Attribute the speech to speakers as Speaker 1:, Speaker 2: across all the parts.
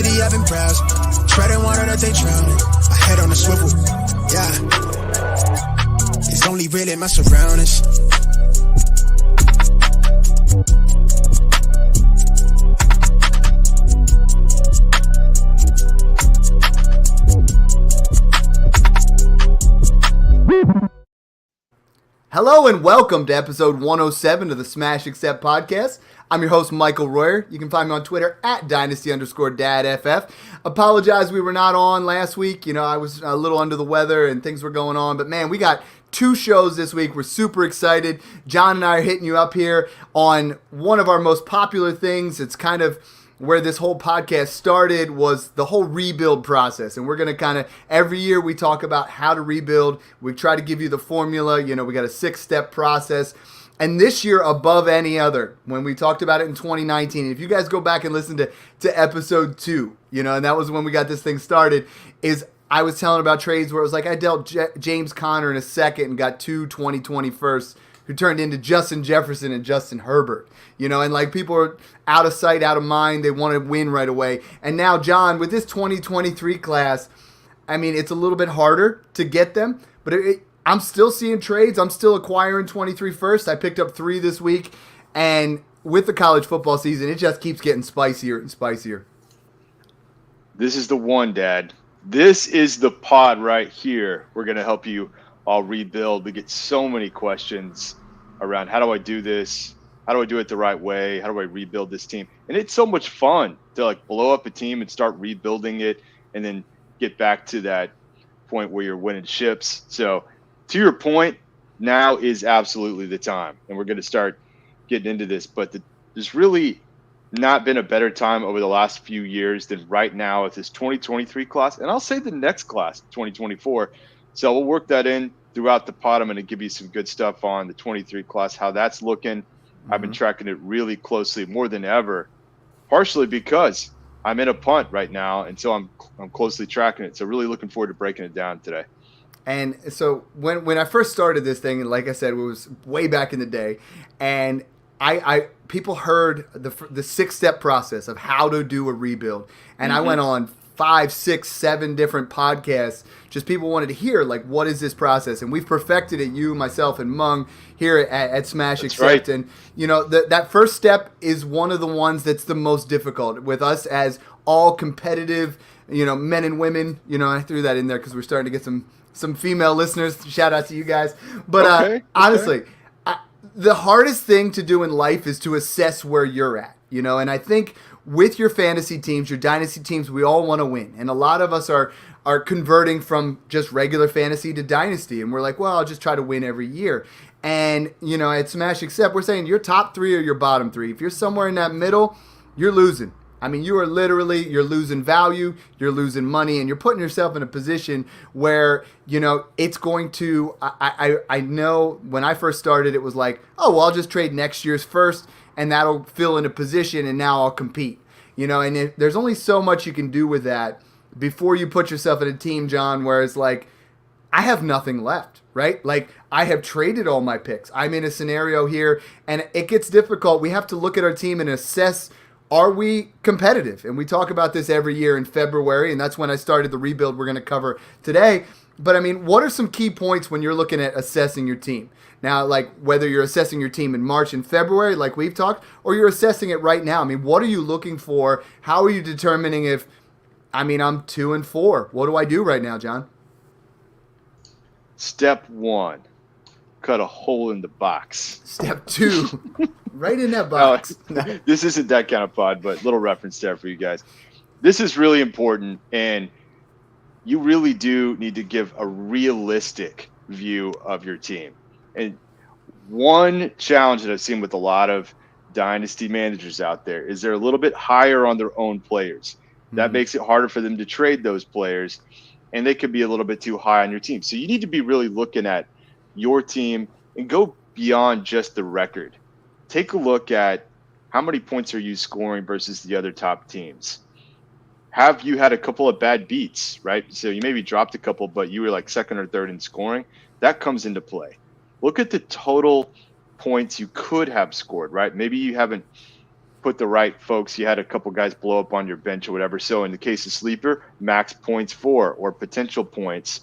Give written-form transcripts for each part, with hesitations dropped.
Speaker 1: city, I've been browsing. Treading water that they drowning. My head on a swivel, yeah. It's only really my surroundings.
Speaker 2: Hello and welcome to episode 107 of the Smash Accept podcast. I'm your host, Michael Royer. You can find me on Twitter at Dynasty_DadFF. Apologize we were not on last week. You know, I was a little under the weather and things were going on. But man, we got 2 shows this week. We're super excited. John and I are hitting you up here on one of our most popular things. It's kind of where this whole podcast started, was the whole rebuild process. And we're going to kind of, every year we talk about how to rebuild. We try to give you the formula. You know, we got a 6-step process. And this year, above any other, when we talked about it in 2019, if you guys go back and listen to episode 2, you know, and that was when we got this thing started, is I was telling about trades where it was like I dealt James Conner in a second and got 2 2020 firsts who turned into Justin Jefferson and Justin Herbert. You know, and like people are out of sight, out of mind. They want to win right away. And now, John, with this 2023 class, I mean, it's a little bit harder to get them, but I'm still seeing trades. I'm still acquiring 23 firsts. I picked up 3 this week. And with the college football season, it just keeps getting spicier and spicier.
Speaker 3: This is the one, Dad. This is the pod right here. We're going to help you all rebuild. We get so many questions around how do I do this? How do I do it the right way? How do I rebuild this team? And it's so much fun to like blow up a team and start rebuilding it and then get back to that point where you're winning ships. So to your point, now is absolutely the time. And we're going to start getting into this. But there's really not been a better time over the last few years than right now with this 2023 class. And I'll say the next class, 2024. So we'll work that in throughout the pod. I'm going to give you some good stuff on the 23 class, how that's looking. I've been tracking it really closely, more than ever, partially because I'm in a punt right now, and so I'm closely tracking it. So really looking forward to breaking it down today.
Speaker 2: And so when I first started this thing, and like I said, it was way back in the day, and I people heard the 6-step process of how to do a rebuild, and I went on 5, 6, 7 different podcasts. Just people wanted to hear, like, what is this process? And we've perfected it, you, myself, and Mung here at Smash Accept.
Speaker 3: Right.
Speaker 2: And, you know, that first step is one of the ones that's the most difficult with us as all competitive, you know, men and women. You know, I threw that in there because we're starting to get some female listeners. Shout out to you guys. But honestly, the hardest thing to do in life is to assess where you're at, you know, and I think with your fantasy teams, your dynasty teams, we all want to win. And a lot of us are converting from just regular fantasy to dynasty. And we're like, well, I'll just try to win every year. And, you know, at Smash Accept, we're saying your top 3 or your bottom 3. If you're somewhere in that middle, you're losing. I mean, you're losing value, you're losing money, and you're putting yourself in a position where, you know, it's going to, I know when I first started, it was like, oh, well, I'll just trade next year's first, and that'll fill in a position, and now I'll compete. You know, and there's only so much you can do with that before you put yourself in a team, John, where it's like, I have nothing left, right? Like, I have traded all my picks. I'm in a scenario here, and it gets difficult. We have to look at our team and assess, are we competitive? And we talk about this every year in February, and that's when I started the rebuild we're going to cover today. But, I mean, what are some key points when you're looking at assessing your team? Now, like, whether you're assessing your team in March and February, like we've talked, or you're assessing it right now. I mean, what are you looking for? How are you determining if, I mean, I'm 2-4. What do I do right now, John?
Speaker 3: Step 1, cut a hole in the box.
Speaker 2: Step 2, right in that box.
Speaker 3: This isn't that kind of pod, but little reference there for you guys. This is really important, and you really do need to give a realistic view of your team. And one challenge that I've seen with a lot of dynasty managers out there is they're a little bit higher on their own players. That makes it harder for them to trade those players, and they could be a little bit too high on your team. So you need to be really looking at your team and go beyond just the record. Take a look at how many points are you scoring versus the other top teams. Have you had a couple of bad beats, right? So you maybe dropped a couple, but you were like second or third in scoring. That comes into play. Look at the total points you could have scored, right? Maybe you haven't put the right folks. You had a couple guys blow up on your bench or whatever. So in the case of sleeper, max points for or potential points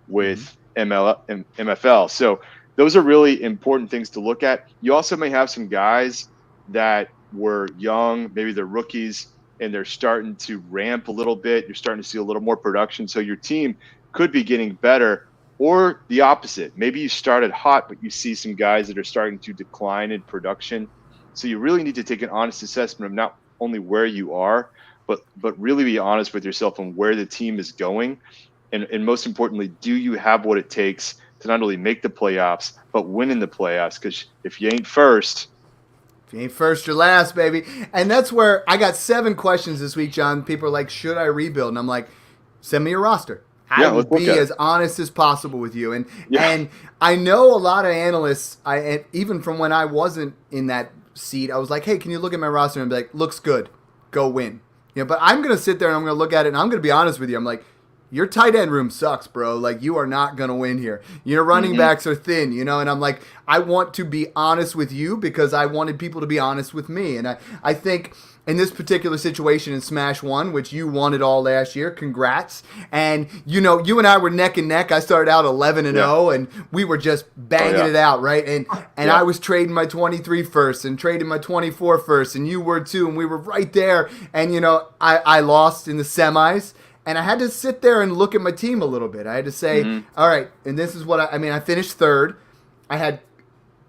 Speaker 3: with MFL. So those are really important things to look at. You also may have some guys that were young, maybe they're rookies, and they're starting to ramp a little bit. You're starting to see a little more production. So your team could be getting better, or the opposite. Maybe you started hot, but you see some guys that are starting to decline in production. So you really need to take an honest assessment of not only where you are, but really be honest with yourself on where the team is going. And most importantly, do you have what it takes to not only make the playoffs, but win in the playoffs? Because if you ain't first,
Speaker 2: you're last, baby. And that's where I got 7 questions this week, John. People are like, should I rebuild? And I'm like, send me your roster. I will be as honest as possible with you. And I know a lot of analysts, even from when I wasn't in that seat, I was like, hey, can you look at my roster? And be like, looks good. Go win. But I'm going to sit there and I'm going to look at it and I'm going to be honest with you. I'm like, your tight end room sucks, bro. Like, you are not going to win here. Your running backs are thin, and I'm like, I want to be honest with you because I wanted people to be honest with me. And I think in this particular situation in Smash 1, which you won it all last year, congrats. And, you and I were neck and neck. I started out 11-0, and we were just banging it out, right? And I was trading my 23 first and trading my 24 first, and you were too, and we were right there. And, I lost in the semis. And I had to sit there and look at my team a little bit. I had to say, all right, and this is what I finished third. I had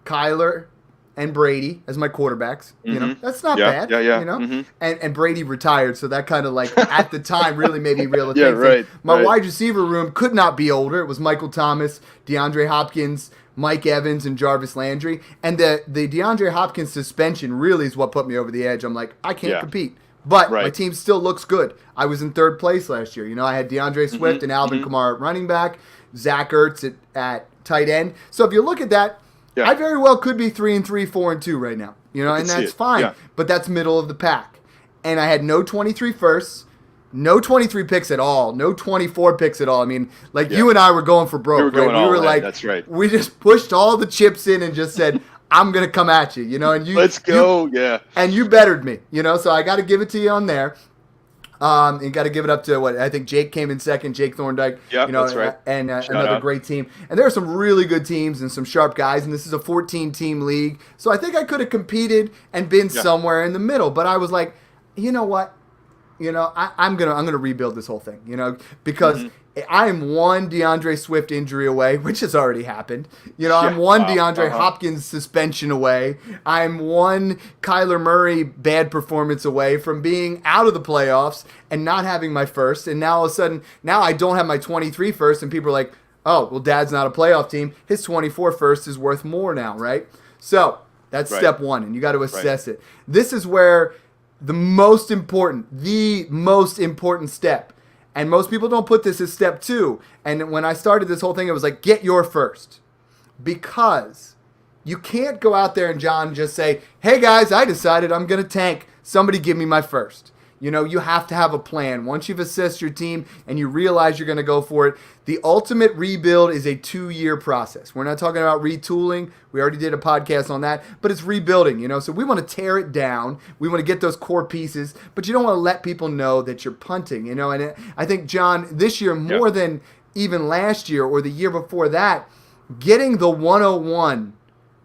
Speaker 2: Kyler and Brady as my quarterbacks. That's not bad. And Brady retired, so that kind of like at the time really made me realize my wide receiver room could not be older. It was Michael Thomas, DeAndre Hopkins, Mike Evans, and Jarvis Landry. And the DeAndre Hopkins suspension really is what put me over the edge. I'm like, I can't compete. But my team still looks good. I was in third place last year. I had DeAndre Swift and Alvin Kamara at running back, Zach Ertz at tight end. So if you look at that, I very well could be 3-3, 4-2 right now. And that's fine. Yeah. But that's middle of the pack. And I had no 23 firsts, no 23 picks at all, no 24 picks at all. I mean, you and I were going for broke. We were like, that's right. We just pushed all the chips in and just said, I'm going to come at you, and
Speaker 3: let's go.
Speaker 2: And you bettered me, so I got to give it to you on there. And got to give it up to I think Jake came in second, Jake Thorndike,
Speaker 3: that's right.
Speaker 2: And another great team. And there are some really good teams and some sharp guys, and this is a 14-team league. So I think I could have competed and been somewhere in the middle, but I was like, you know what? I'm gonna rebuild this whole thing, because I'm one DeAndre Swift injury away, which has already happened. I'm one DeAndre Hopkins suspension away. I'm one Kyler Murray bad performance away from being out of the playoffs and not having my first. And now all of a sudden, I don't have my 23 first, and people are like, oh, well, Dad's not a playoff team. His 24 first is worth more now, right? So that's step one, and you got to assess it. This is where the most important step, and most people don't put this as step 2. And when I started this whole thing, it was like, get your first. Because you can't go out there and, John, just say, hey, guys, I decided I'm going to tank. Somebody give me my first. You have to have a plan. Once you've assessed your team and you realize you're going to go for it, the ultimate rebuild is a 2-year process. We're not talking about retooling. We already did a podcast on that, but it's rebuilding, So we want to tear it down. We want to get those core pieces, but you don't want to let people know that you're punting, And I think, John, this year more than even last year or the year before that, getting the 101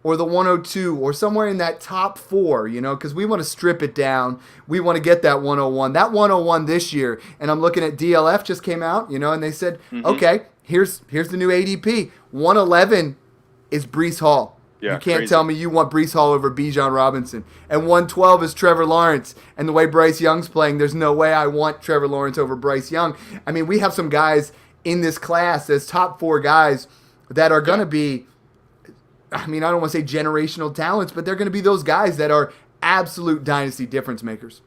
Speaker 2: or the 102 or somewhere in that top 4, because we want to strip it down. We want to get that 101. That 101 this year, and I'm looking at DLF just came out, and they said, okay, here's the new ADP. 111 is Breece Hall. Yeah, you can't tell me you want Breece Hall over Bijan Robinson. And 112 is Trevor Lawrence. And the way Bryce Young's playing, there's no way I want Trevor Lawrence over Bryce Young. I mean, we have some guys in this class as top 4 guys that are going to be, I don't want to say generational talents, but they're going to be those guys that are absolute dynasty difference makers.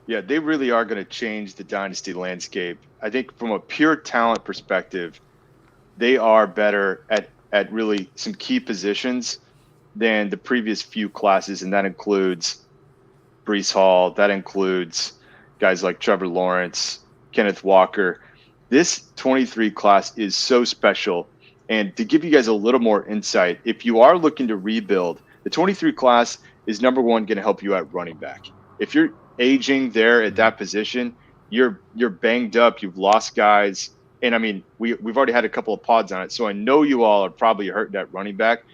Speaker 3: Yeah, they really are going to change the dynasty landscape. I think from a pure talent perspective, they are better at really some key positions than the previous few classes, and that includes Breece Hall. That includes guys like Trevor Lawrence, Kenneth Walker. This 23 class is so special. And to give you guys a little more insight, if you are looking to rebuild, the 23 class is number one going to help you at running back. if you're aging there at that position, you're banged up, you've lost guys. And I mean, we've already had a couple of pods on it, so I know you all are probably hurting at running back.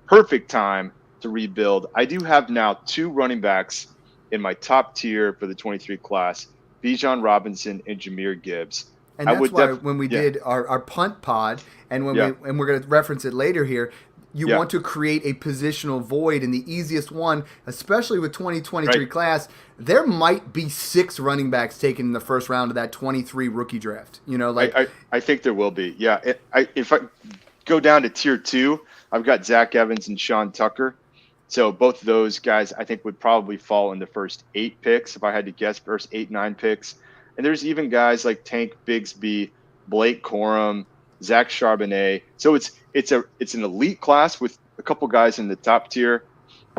Speaker 3: Perfect time to rebuild. I do have now 2 running backs in my top tier for the 23 class, Bijan Robinson and Jahmyr Gibbs.
Speaker 2: And that's why when we did our punt pod, and when and we're going to reference it later here, you want to create a positional void, and the easiest one, especially with 2023 class, there might be 6 running backs taken in the first round of that 23 rookie draft. You know, like
Speaker 3: I think there will be. Yeah, if I go down to tier 2, I've got Zach Evans and Sean Tucker. So both of those guys, I think, would probably fall in the first 8 picks if I had to guess, first 8, 9 picks. And there's even guys like Tank Bigsby, Blake Corum, Zach Charbonnet. So it's an elite class with a couple guys in the top tier,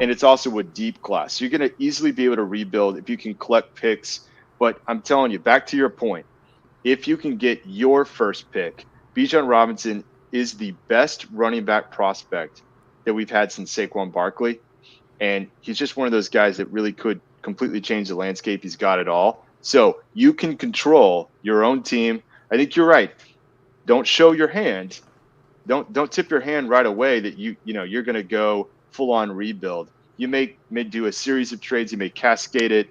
Speaker 3: and it's also a deep class. So you're going to easily be able to rebuild if you can collect picks. But I'm telling you, back to your point, if you can get your first pick, Bijan Robinson is the best running back prospect that we've had since Saquon Barkley. And he's just one of those guys that really could completely change the landscape. He's got it all. So you can control your own team. I think you're right. Don't show your hand. Don't tip your hand right away that you're going to go full on rebuild. You may do a series of trades. You may cascade it,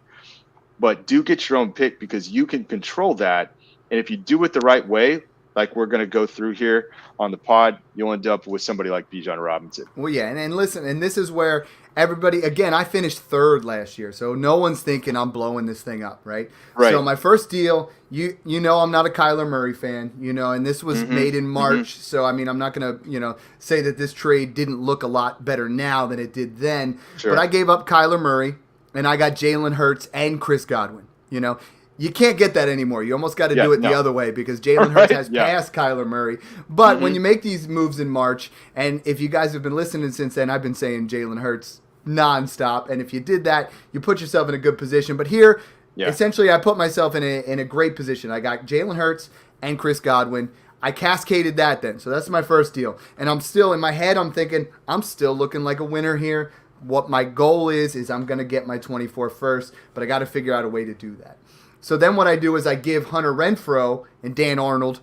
Speaker 3: but do get your own pick because you can control that. And if you do it the right way, like we're going to go through here on the pod, you'll end up with somebody like Bijan Robinson.
Speaker 2: Well, yeah, and listen, and this is where everybody, again, I finished 3rd last year, so no one's thinking I'm blowing this thing up, right? So my first deal, you know I'm not a Kyler Murray fan, and this was made in March, so I mean, I'm not going to, say that this trade didn't look a lot better now than it did then, but I gave up Kyler Murray, and I got Jalen Hurts and Chris Godwin, You can't get that anymore. You almost got to do it the other way because Jalen Hurts has passed Kyler Murray. But when you make these moves in March, and if you guys have been listening since then, I've been saying Jalen Hurts nonstop. And if you did that, you put yourself in a good position. But here, essentially, I put myself in a great position. I got Jalen Hurts and Chris Godwin. I cascaded that then. So that's my first deal. And I'm still, in my head, I'm thinking, I'm still looking like a winner here. What my goal is I'm going to get my 24 first, but I got to figure out a way to do that. So then what I do is I give Hunter Renfrow and Dan Arnold,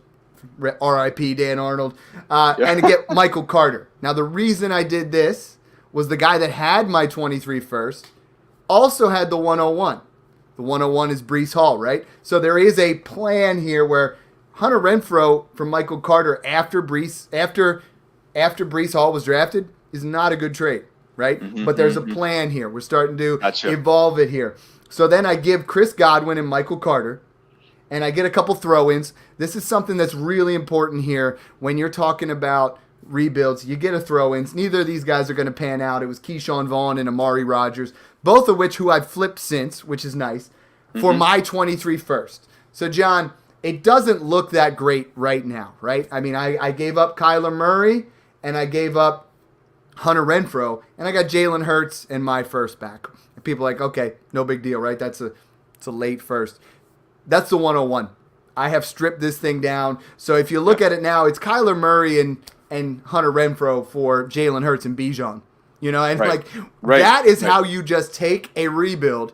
Speaker 2: R.I.P. Dan Arnold, and I get Michael Carter. Now, the reason I did this was the guy that had my 23 first also had the 101. The 101 is Breece Hall, right? So there is a plan here where Hunter Renfrow from Michael Carter after Breece Hall was drafted is not a good trade, right? But there's a plan here. We're starting to evolve it here. So then I give Chris Godwin and Michael Carter, and I get a couple throw-ins. This is something that's really important here when you're talking about rebuilds. You get a throw-ins. Neither of these guys are going to pan out. It was Keyshawn Vaughn and Amari Rodgers, both of which who I've flipped since, which is nice, for my 23 first. So, John, it doesn't look that great right now, right? I mean, I gave up Kyler Murray, and I gave up Hunter Renfrow, and I got Jalen Hurts and my first back. And people are like, okay, no big deal, right? It's a late first. That's the 101. I have stripped this thing down. So if you look at it now, it's Kyler Murray and Hunter Renfrow for Jalen Hurts and Bijan. That is how you just take a rebuild,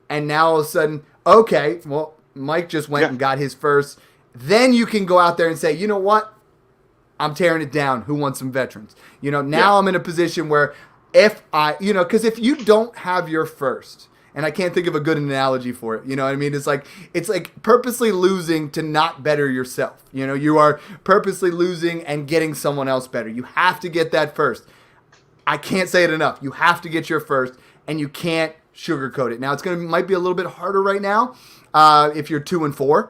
Speaker 2: and now all of a sudden, okay, well, Mike just went and got his first. Then you can go out there and say, you know what? I'm tearing it down. Who wants some veterans? Now I'm in a position where because if you don't have your first, and I can't think of a good analogy for it, you know what I mean? It's like purposely losing to not better yourself. You are purposely losing and getting someone else better. You have to get that first. I can't say it enough. You have to get your first, and you can't sugarcoat it. Now might be a little bit harder right now if you're 2-4.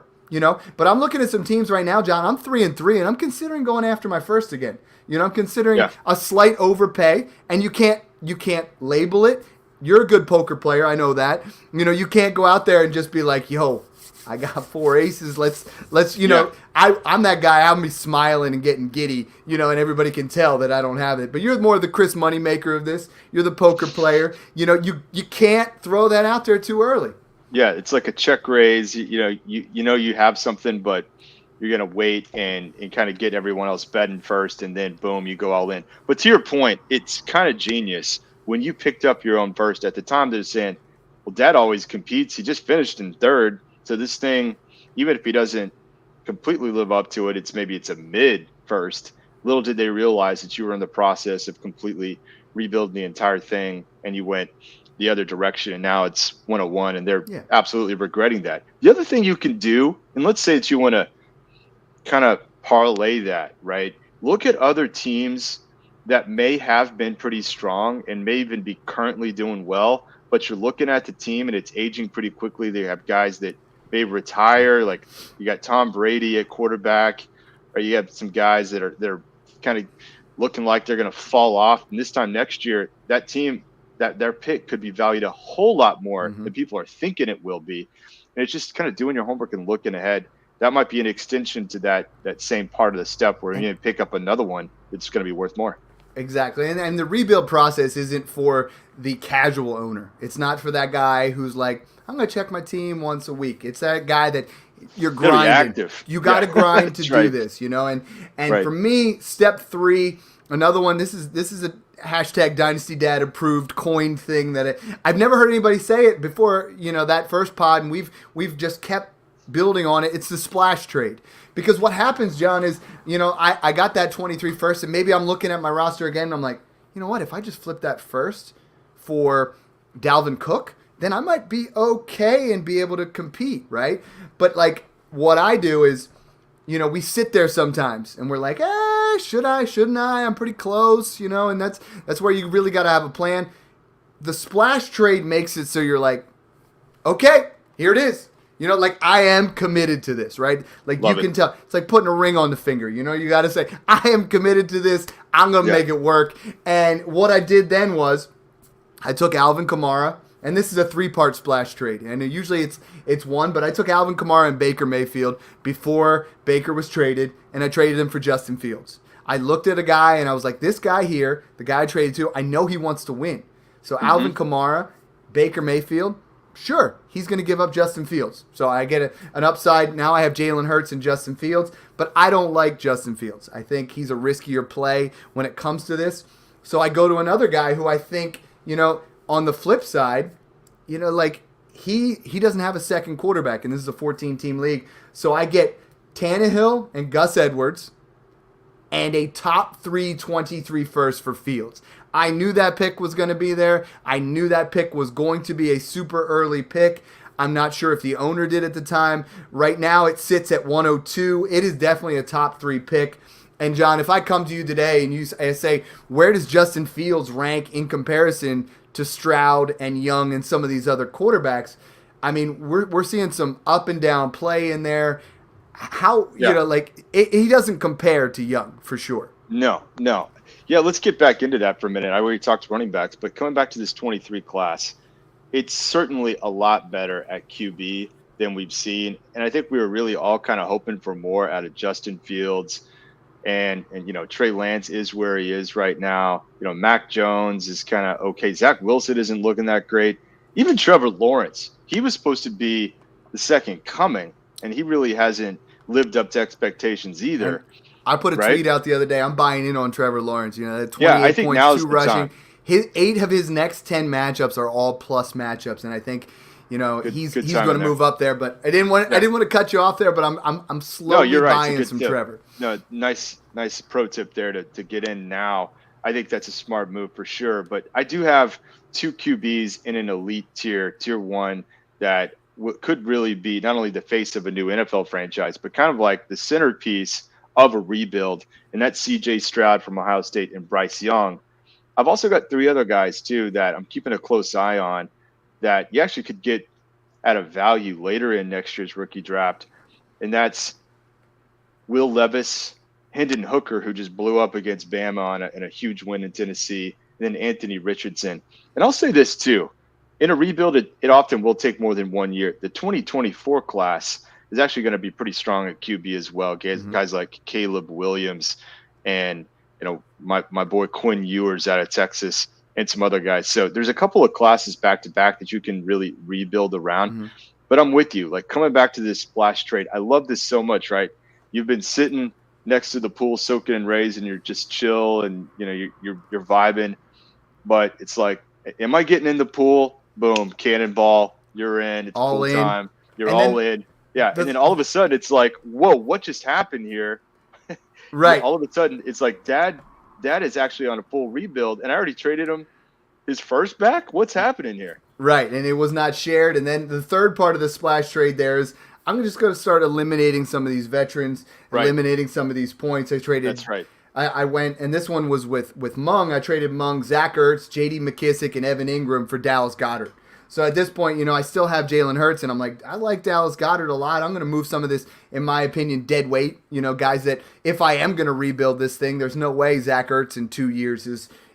Speaker 2: But I'm looking at some teams right now, John. I'm 3-3, and I'm considering going after my first again. I'm considering a slight overpay, and you can't label it. You're a good poker player, I know that. You can't go out there and just be like, yo, I got 4 aces. Let's I'm that guy. I'll be smiling and getting giddy, and everybody can tell that I don't have it. But you're more the Chris Moneymaker of this. You're the poker player. You can't throw that out there too early.
Speaker 3: Yeah, it's like a check raise. You have something, but you're going to wait and kind of get everyone else betting first, and then boom, you go all in. But to your point, it's kind of genius. When you picked up your own first at the time, they're saying, Well, Dad always competes. He just finished in third. So this thing, even if he doesn't completely live up to it, it's a mid first. Little did they realize that you were in the process of completely rebuilding the entire thing, and you went the other direction, and now it's 101, and they're absolutely regretting that. The other thing you can do, and let's say that you want to kind of parlay that, right? Look at other teams that may have been pretty strong and may even be currently doing well, but you're looking at the team and it's aging pretty quickly. They have guys that may retire, like you got Tom Brady at quarterback, or you have some guys that are kind of looking like they're going to fall off. And this time next year, that team, that their pick could be valued a whole lot more than people are thinking it will be. And it's just kind of doing your homework and looking ahead. That might be an extension to that same part of the step where you pick up another one that's going to be worth more.
Speaker 2: Exactly. And the rebuild process isn't for the casual owner. It's not for that guy who's like, I'm going to check my team once a week. It's that guy that you're grinding.
Speaker 3: Active.
Speaker 2: You got to grind to do this, you know? And for me, step 3, another one, this is a hashtag Dynasty Dad approved coined thing that I've never heard anybody say it before, you know, that first pod, and we've just kept building on it. It's the splash trade. Because what happens, John, is, you know, I got that 23 first, and maybe I'm looking at my roster again, and I'm like, you know what, if I just flip that first for Dalvin Cook, then I might be okay and be able to compete, right? But, like, what I do is, you know, we sit there sometimes, and we're like, should I, shouldn't I? I'm pretty close, you know, and that's where you really got to have a plan. The splash trade makes it so you're like, okay, here it is. You know, like, I am committed to this, right? Like, you can tell. It's like putting a ring on the finger. You know, you got to say, I am committed to this. I'm going to make it work. And what I did then was I took Alvin Kamara, and this is a 3-part splash trade. And usually it's one, but I took Alvin Kamara and Baker Mayfield before Baker was traded, and I traded him for Justin Fields. I looked at a guy, and I was like, this guy here, the guy I traded to, I know he wants to win. So Alvin Kamara, Baker Mayfield, sure, he's going to give up Justin Fields. So I get an upside. Now I have Jalen Hurts and Justin Fields, but I don't like Justin Fields. I think he's a riskier play when it comes to this. So I go to another guy who I think, you know, on the flip side, you know, like he doesn't have a second quarterback, and this is a 14-team league. So I get Tannehill and Gus Edwards and a top 323 first for Fields. I knew that pick was going to be there. I knew that pick was going to be a super early pick. I'm not sure if the owner did at the time. Right now it sits at 102. It is definitely a top 3 pick. And John, if I come to you today and I say, where does Justin Fields rank in comparison to Stroud and Young and some of these other quarterbacks? I mean, we're seeing some up and down play in there. You know, like he doesn't compare to Young for sure.
Speaker 3: No. Yeah, let's get back into that for a minute. I already talked running backs, but coming back to this 23 class, it's certainly a lot better at QB than we've seen. And I think we were really all kind of hoping for more out of Justin Fields. And you know, Trey Lance is where he is right now. You know, Mac Jones is kind of okay. Zach Wilson isn't looking that great. Even Trevor Lawrence, he was supposed to be the second coming, and he really hasn't lived up to expectations either.
Speaker 2: I put a tweet out the other day. I'm buying in on Trevor Lawrence. You know, 28 points, 2 rushing. His 8 of his next 10 matchups are all plus matchups, and I think, you know, he's going to move up there. But I didn't want to cut you off there, but I'm slowly buying some Trevor.
Speaker 3: No, nice pro tip there to get in now. I think that's a smart move for sure. But I do have 2 QBs in an elite tier 1, that could really be not only the face of a new NFL franchise, but kind of like the centerpiece of a rebuild, and that's CJ Stroud from Ohio State and Bryce Young. I've also got 3 other guys too that I'm keeping a close eye on that you actually could get at a value later in next year's rookie draft, and that's Will Levis, Hendon Hooker, who just blew up against Bama in a huge win in Tennessee, and then Anthony Richardson. And I'll say this too, in a rebuild, it often will take more than 1 year. The 2024 class is actually going to be pretty strong at QB as well. Guys like Caleb Williams and, you know, my boy Quinn Ewers out of Texas and some other guys. So there's a couple of classes back to back that you can really rebuild around. But I'm with you. Like, coming back to this splash trade, I love this so much, right? You've been sitting next to the pool soaking in rays, and you're just chill, and you know you're vibing. But it's like, am I getting in the pool? boom, cannonball, you're in. It's
Speaker 2: All
Speaker 3: full
Speaker 2: in.
Speaker 3: time. You're
Speaker 2: And
Speaker 3: all
Speaker 2: then
Speaker 3: in. Yeah, and then all of a sudden it's like, whoa, what just happened here?
Speaker 2: Right.
Speaker 3: All of a sudden it's like, Dad is actually on a full rebuild, and I already traded him his first back. What's happening here?
Speaker 2: Right, and it was not shared. And then the third part of the splash trade there is I'm just going to start eliminating some of these veterans,
Speaker 3: Right.
Speaker 2: eliminating some of these points. I traded.
Speaker 3: That's right.
Speaker 2: I went, and this one was with Mung. I traded Mung, Zach Ertz, J.D. McKissick, and Evan Ingram for Dallas Goedert. So at this point, I still have Jalen Hurts, and I'm like, I like Dallas Goedert a lot. I'm going to move some of this, in my opinion, dead weight. Guys that if I am going to rebuild this thing, there's no way Zach Ertz in 2 years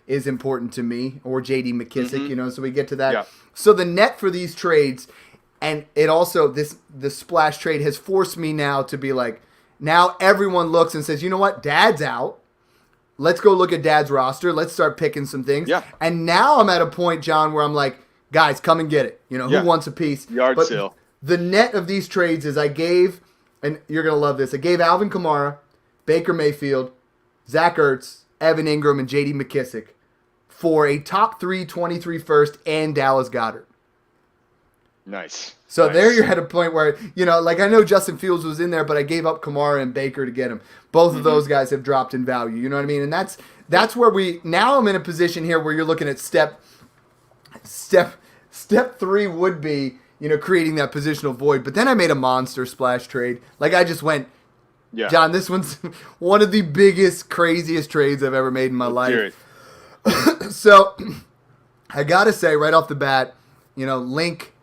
Speaker 2: is important to me, or J.D. McKissick. So we get to that.
Speaker 3: Yeah.
Speaker 2: So the net for these trades, and it also the splash trade has forced me now to be like, now everyone looks and says, you know what, Dad's out. Let's go look at Dad's roster. Let's start picking some things.
Speaker 3: Yeah.
Speaker 2: And now I'm at a point, John, where I'm like, guys, come and get it. Who
Speaker 3: Yeah.
Speaker 2: wants a piece?
Speaker 3: Yard
Speaker 2: But
Speaker 3: sale.
Speaker 2: The net of these trades is I gave, and you're going to love this, I gave Alvin Kamara, Baker Mayfield, Zach Ertz, Evan Ingram, and J.D. McKissick for a top 3 23 first and Dallas Goedert.
Speaker 3: Nice.
Speaker 2: So
Speaker 3: Nice.
Speaker 2: there you're at a point where, I know Justin Fields was in there, but I gave up Kamara and Baker to get him. Both of those guys have dropped in value. You know what I mean? And that's where now I'm in a position here where you're looking at step 3 would be, creating that positional void. But then I made a monster splash trade. Like I just went,
Speaker 3: Yeah.
Speaker 2: John, this one's one of the biggest, craziest trades I've ever made in my life.
Speaker 3: Hear it.
Speaker 2: So I gotta say right off the bat, Link,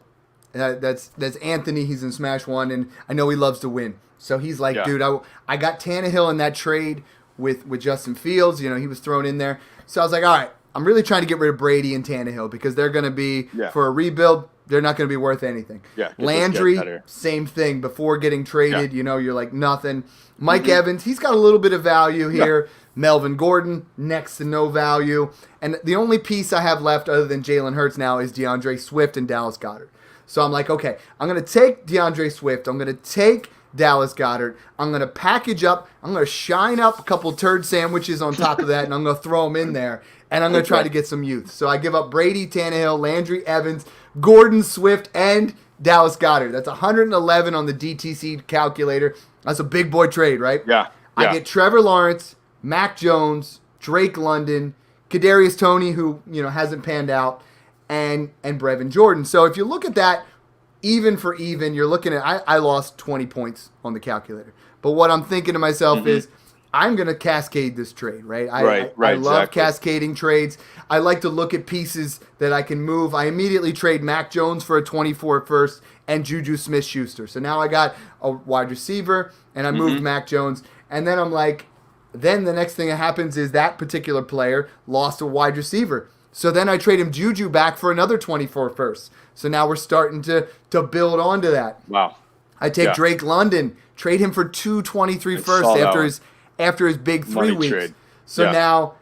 Speaker 2: that's Anthony. He's in Smash 1, and I know he loves to win. So he's like,
Speaker 3: Yeah.
Speaker 2: dude, I got Tannehill in that trade with Justin Fields. He was thrown in there. So I was like, all right, I'm really trying to get rid of Brady and Tannehill because they're going to be, for a rebuild, they're not going to be worth anything.
Speaker 3: Yeah, get
Speaker 2: Landry,
Speaker 3: better.
Speaker 2: same thing. Before getting traded, you're like nothing. Mike Evans, he's got a little bit of value here. Melvin Gordon, next to no value. And the only piece I have left other than Jalen Hurts now is DeAndre Swift and Dallas Goedert. So I'm like, okay, I'm going to take DeAndre Swift. I'm going to take Dallas Goedert. I'm going to package up. I'm going to shine up a couple turd sandwiches on top of that, and I'm going to throw them in there. And I'm going to try to get some youth. So I give up Brady, Tannehill, Landry, Evans, Gordon, Swift, and Dallas Goedert. That's 111 on the DTC calculator. That's a big boy trade, right?
Speaker 3: Yeah.
Speaker 2: I get Trevor Lawrence, Mac Jones, Drake London, Kadarius Toney, who hasn't panned out, and Brevin Jordan. So if you look at that, even for even, you're looking at I lost 20 points on the calculator. But what I'm thinking to myself is I'm going to cascade this trade, right? I love cascading trades. I like to look at pieces that I can move. I immediately trade Mac Jones for a 24 first and Juju Smith-Schuster. So now I got a wide receiver, and I moved Mac Jones. And then I'm like, then the next thing that happens is that particular player lost a wide receiver. So then I trade him Juju back for another 24 first. So now we're starting to build onto that.
Speaker 3: Wow.
Speaker 2: I take Drake London, trade him for 223 first after his big 3
Speaker 3: Money
Speaker 2: weeks.
Speaker 3: trade.
Speaker 2: So now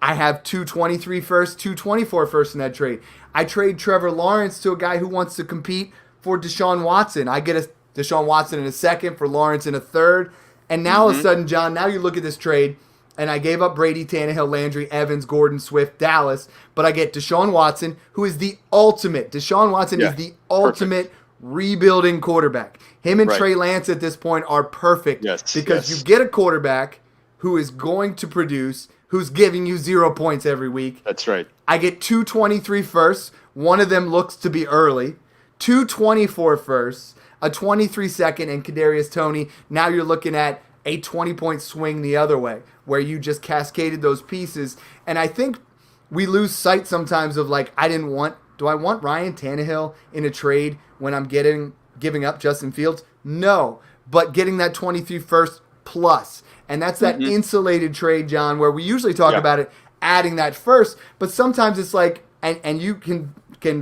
Speaker 2: I have 223 first, 224 first in that trade. I trade Trevor Lawrence to a guy who wants to compete for Deshaun Watson. I get a Deshaun Watson in a second, for Lawrence in a third. And now all of a sudden, John, now you look at this trade, and I gave up Brady, Tannehill, Landry, Evans, Gordon, Swift, Dallas, but I get Deshaun Watson, who is the ultimate. Deshaun Watson is the ultimate rebuilding quarterback. Him and Trey Lance at this point are perfect because you get a quarterback who is going to produce, who's giving you 0 points every week.
Speaker 3: That's right.
Speaker 2: I get 223 firsts. One of them looks to be early. 224 firsts, a 23 second, and Kadarius Toney. Now you're looking at a 20-point swing the other way, where you just cascaded those pieces. And I think we lose sight sometimes of like, do I want Ryan Tannehill in a trade when I'm giving up Justin Fields? No, but getting that 23 first plus. And that's that insulated trade, John, where we usually talk about it, adding that first. But sometimes it's like, and you can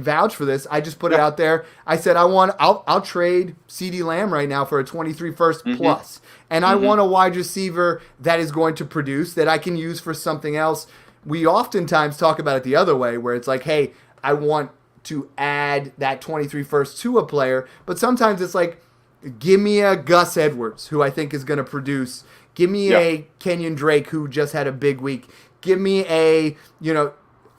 Speaker 2: vouch for this. I just put it out there. I said I'll trade CeeDee Lamb right now for a 23 first plus. And I want a wide receiver that is going to produce, that I can use for something else. We oftentimes talk about it the other way, where it's like, hey, I want to add that 23 first to a player. But sometimes it's like, give me a Gus Edwards, who I think is going to produce. Give me a Kenyon Drake, who just had a big week. Give me a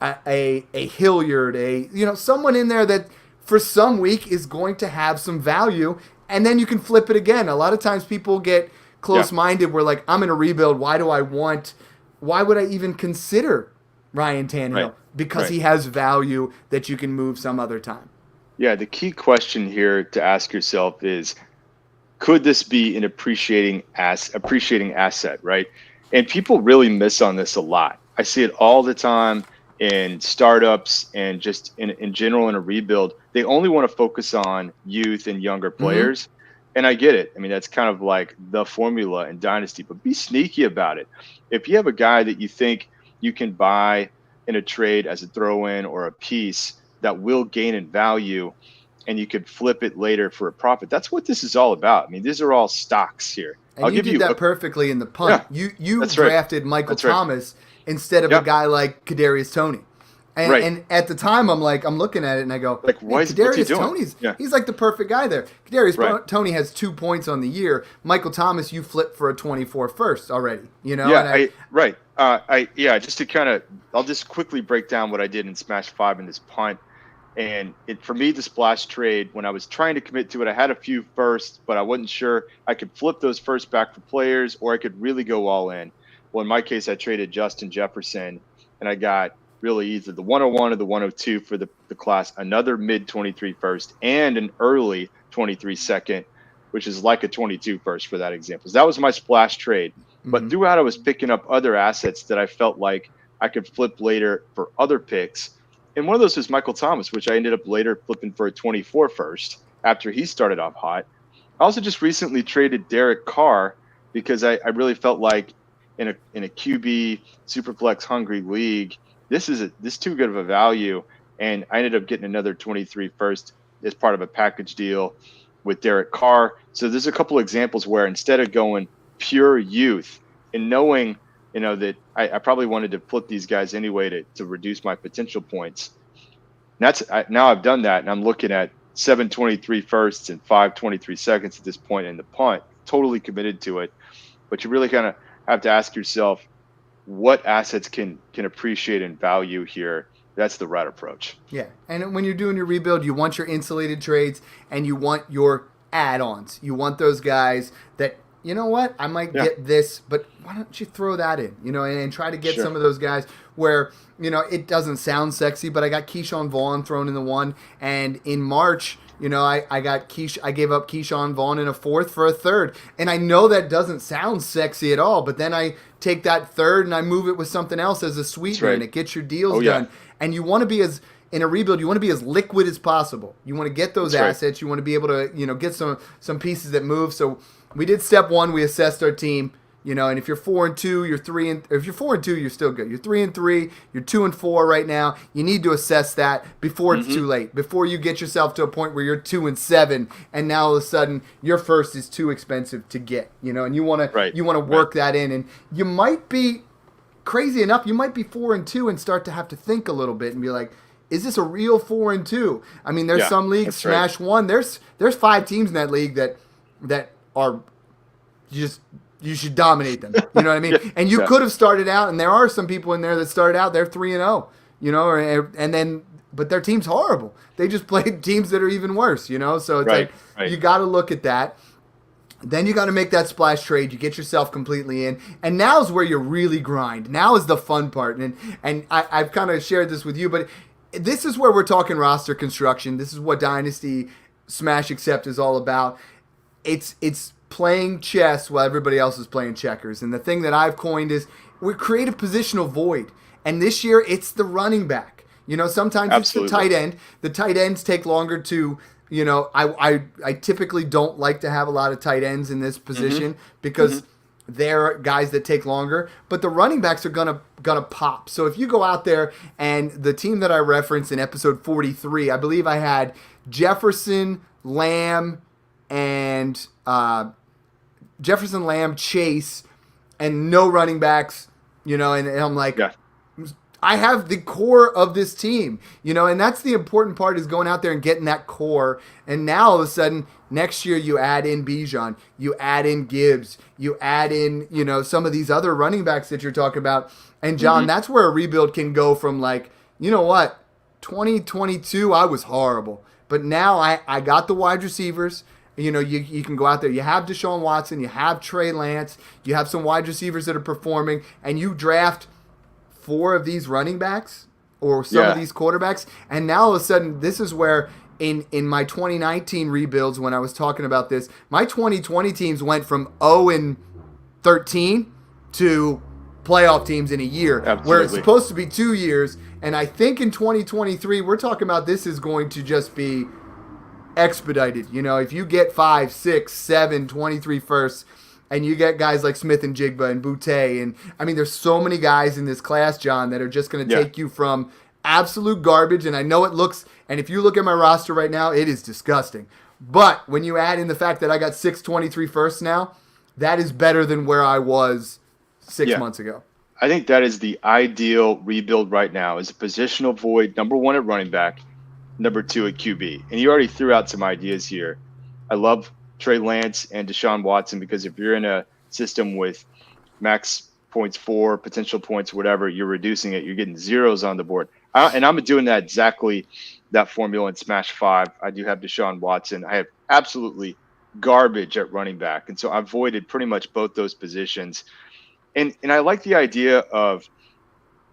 Speaker 2: a Hilliard, someone in there that for some week is going to have some value, and then you can flip it again. A lot of times people get close-minded. We're like, I'm in a rebuild. Why would I even consider Ryan Tannehill?
Speaker 3: Right.
Speaker 2: Because he has value that you can move some other time.
Speaker 3: Yeah, the key question here to ask yourself is, could this be an appreciating asset, right? And people really miss on this a lot. I see it all the time in startups and just in general in a rebuild. They only want to focus on youth and younger players. Mm-hmm. And I get it. I mean, that's kind of like the formula in Dynasty, but be sneaky about it. If you have a guy that you think you can buy in a trade as a throw-in or a piece that will gain in value, and you could flip it later for a profit. That's what this is all about. I mean, these are all stocks here.
Speaker 2: And you did that perfectly in the punt. Yeah, you drafted Michael Thomas instead of a guy like Kadarius Toney. And at the time, I'm looking at it and I go,
Speaker 3: like, what's he doing?
Speaker 2: He's like the perfect guy there. Kadarius Toney has 2 points on the year. Michael Thomas, you flipped for a 24 first already.
Speaker 3: Just to kind of, I'll just quickly break down what I did in Smash 5 in this punt. And for me, the splash trade, when I was trying to commit to it, I had a few firsts, but I wasn't sure I could flip those firsts back for players or I could really go all in. Well, in my case, I traded Justin Jefferson, and I got really either the 101 or the 102 for the class, another mid-23 first, and an early 23 second, which is like a 22 first for that example. So that was my splash trade. Mm-hmm. But throughout, I was picking up other assets that I felt like I could flip later for other picks. And one of those was Michael Thomas, which I ended up later flipping for a 24 first after he started off hot. I also just recently traded Derek Carr because I really felt like in a QB Superflex hungry league, this too good of a value. And I ended up getting another 23 first as part of a package deal with Derek Carr. So there's a couple examples where instead of going pure youth and knowing that I probably wanted to flip these guys anyway to reduce my potential points. Now I've done that, and I'm looking at 7.23 firsts and 5.23 seconds at this point in the punt. Totally committed to it, but you really kind of have to ask yourself, what assets can appreciate in value here? That's the right approach.
Speaker 2: Yeah, and when you're doing your rebuild, you want your insulated trades and you want your add-ons. You want those guys that, you know what, I might get this, but why don't you throw that in, and try to get some of those guys where, it doesn't sound sexy, but I got Keyshawn Vaughn thrown in the one, and in March, I got I gave up Keyshawn Vaughn in a fourth for a third, and I know that doesn't sound sexy at all, but then I take that third and I move it with something else as a sweetener, and it gets your deals done, and you want to be in a rebuild, you want to be as liquid as possible. You want to get those assets. You want to be able to, get some pieces that move. So we did step one. We assessed our team, and if you're 4-2, if you're 4-2, you're still good. You're 3-3, you're 2-4 right now. You need to assess that before it's too late. Before you get yourself to a point where you're 2-7, and now all of a sudden your first is too expensive to get, and you want to work that in, and you might be crazy enough. You might be 4-2 and start to have to think a little bit and be like, is this a real 4-2? I mean, there's some leagues, Smash 1. There's 5 teams in that league that are just, you should dominate them. You know what I mean? And you could have started out, and there are some people in there that started out, they're 3-0, and then, but their team's horrible. They just played teams that are even worse, So it's you got to look at that. Then you got to make that splash trade. You get yourself completely in. And now's where you really grind. Now is the fun part. And I've kind of shared this with you, but this is where we're talking roster construction. This is what Dynasty Smash Accept is all about. It's playing chess while everybody else is playing checkers. And the thing that I've coined is we create a positional void. And this year it's the running back. Sometimes it's the tight end. The tight ends take longer to, I typically don't like to have a lot of tight ends in this position because they're guys that take longer, but the running backs are gonna pop. So if you go out there, and the team that I referenced in episode 43, I believe I had Jefferson, Lamb, Chase, and no running backs, and I'm like, I have the core of this team, and that's the important part, is going out there and getting that core. And now all of a sudden, next year you add in Bijan, you add in Gibbs, you add in, some of these other running backs that you're talking about. And John, that's where a rebuild can go from like you know what? 2022, I was horrible. But now I got the wide receivers. You know, you can go out there. You have Deshaun Watson. You have Trey Lance. You have some wide receivers that are performing. And you draft 4 of these running backs or some of these quarterbacks. And now all of a sudden, this is where in my 2019 rebuilds, when I was talking about this, my 2020 teams went from 0-13 to playoff teams in a year.
Speaker 3: Absolutely.
Speaker 2: Where it's supposed to be 2 years. And I think in 2023, we're talking about this is going to just be expedited. You know, if you get 5, 6, 7, 23 firsts, and you get guys like Smith and Jigba and Boutte, and I mean, there's so many guys in this class, John, that are just going to take you from absolute garbage. And I know it looks, and if you look at my roster right now, it is disgusting. But when you add in the fact that I got 6 23 firsts now, that is better than where I was 6 months ago.
Speaker 3: I think that is the ideal rebuild right now, is a positional void, number 1 at running back, number 2 at QB. And you already threw out some ideas here. I love Trey Lance and Deshaun Watson, because if you're in a system with max points 4, potential points, whatever, you're reducing it. You're getting zeros on the board. And I'm doing that exactly, that formula in Smash 5. I do have Deshaun Watson. I have absolutely garbage at running back. And so I've voided pretty much both those positions. And I like the idea of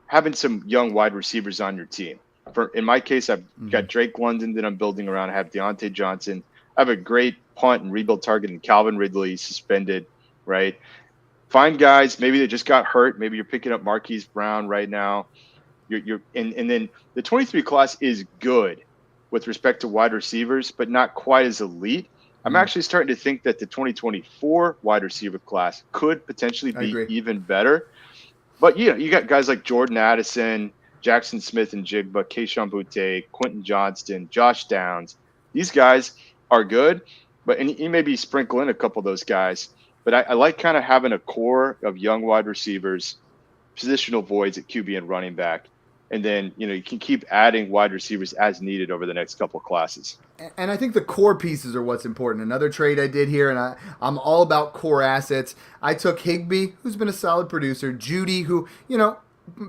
Speaker 3: having some young wide receivers on your team. In my case, I've got Drake London that I'm building around. I have Deontay Johnson. I have a great punt and rebuild target in Calvin Ridley, suspended, right? Find guys, maybe they just got hurt. Maybe you're picking up Marquise Brown right now. And then the 23 class is good with respect to wide receivers, but not quite as elite. I'm actually starting to think that the 2024 wide receiver class could potentially be even better. But, you know, you got guys like Jordan Addison, Jackson Smith and Jigba, Kayshon Boutte, Quentin Johnston, Josh Downs. These guys are good, and you maybe sprinkle in a couple of those guys. But I like kind of having a core of young wide receivers, positional voids at QB and running back. And then, you know, you can keep adding wide receivers as needed over the next couple of classes.
Speaker 2: And I think the core pieces are what's important. Another trade I did here, and I'm all about core assets. I took Higbee, who's been a solid producer, Judy, who, you know,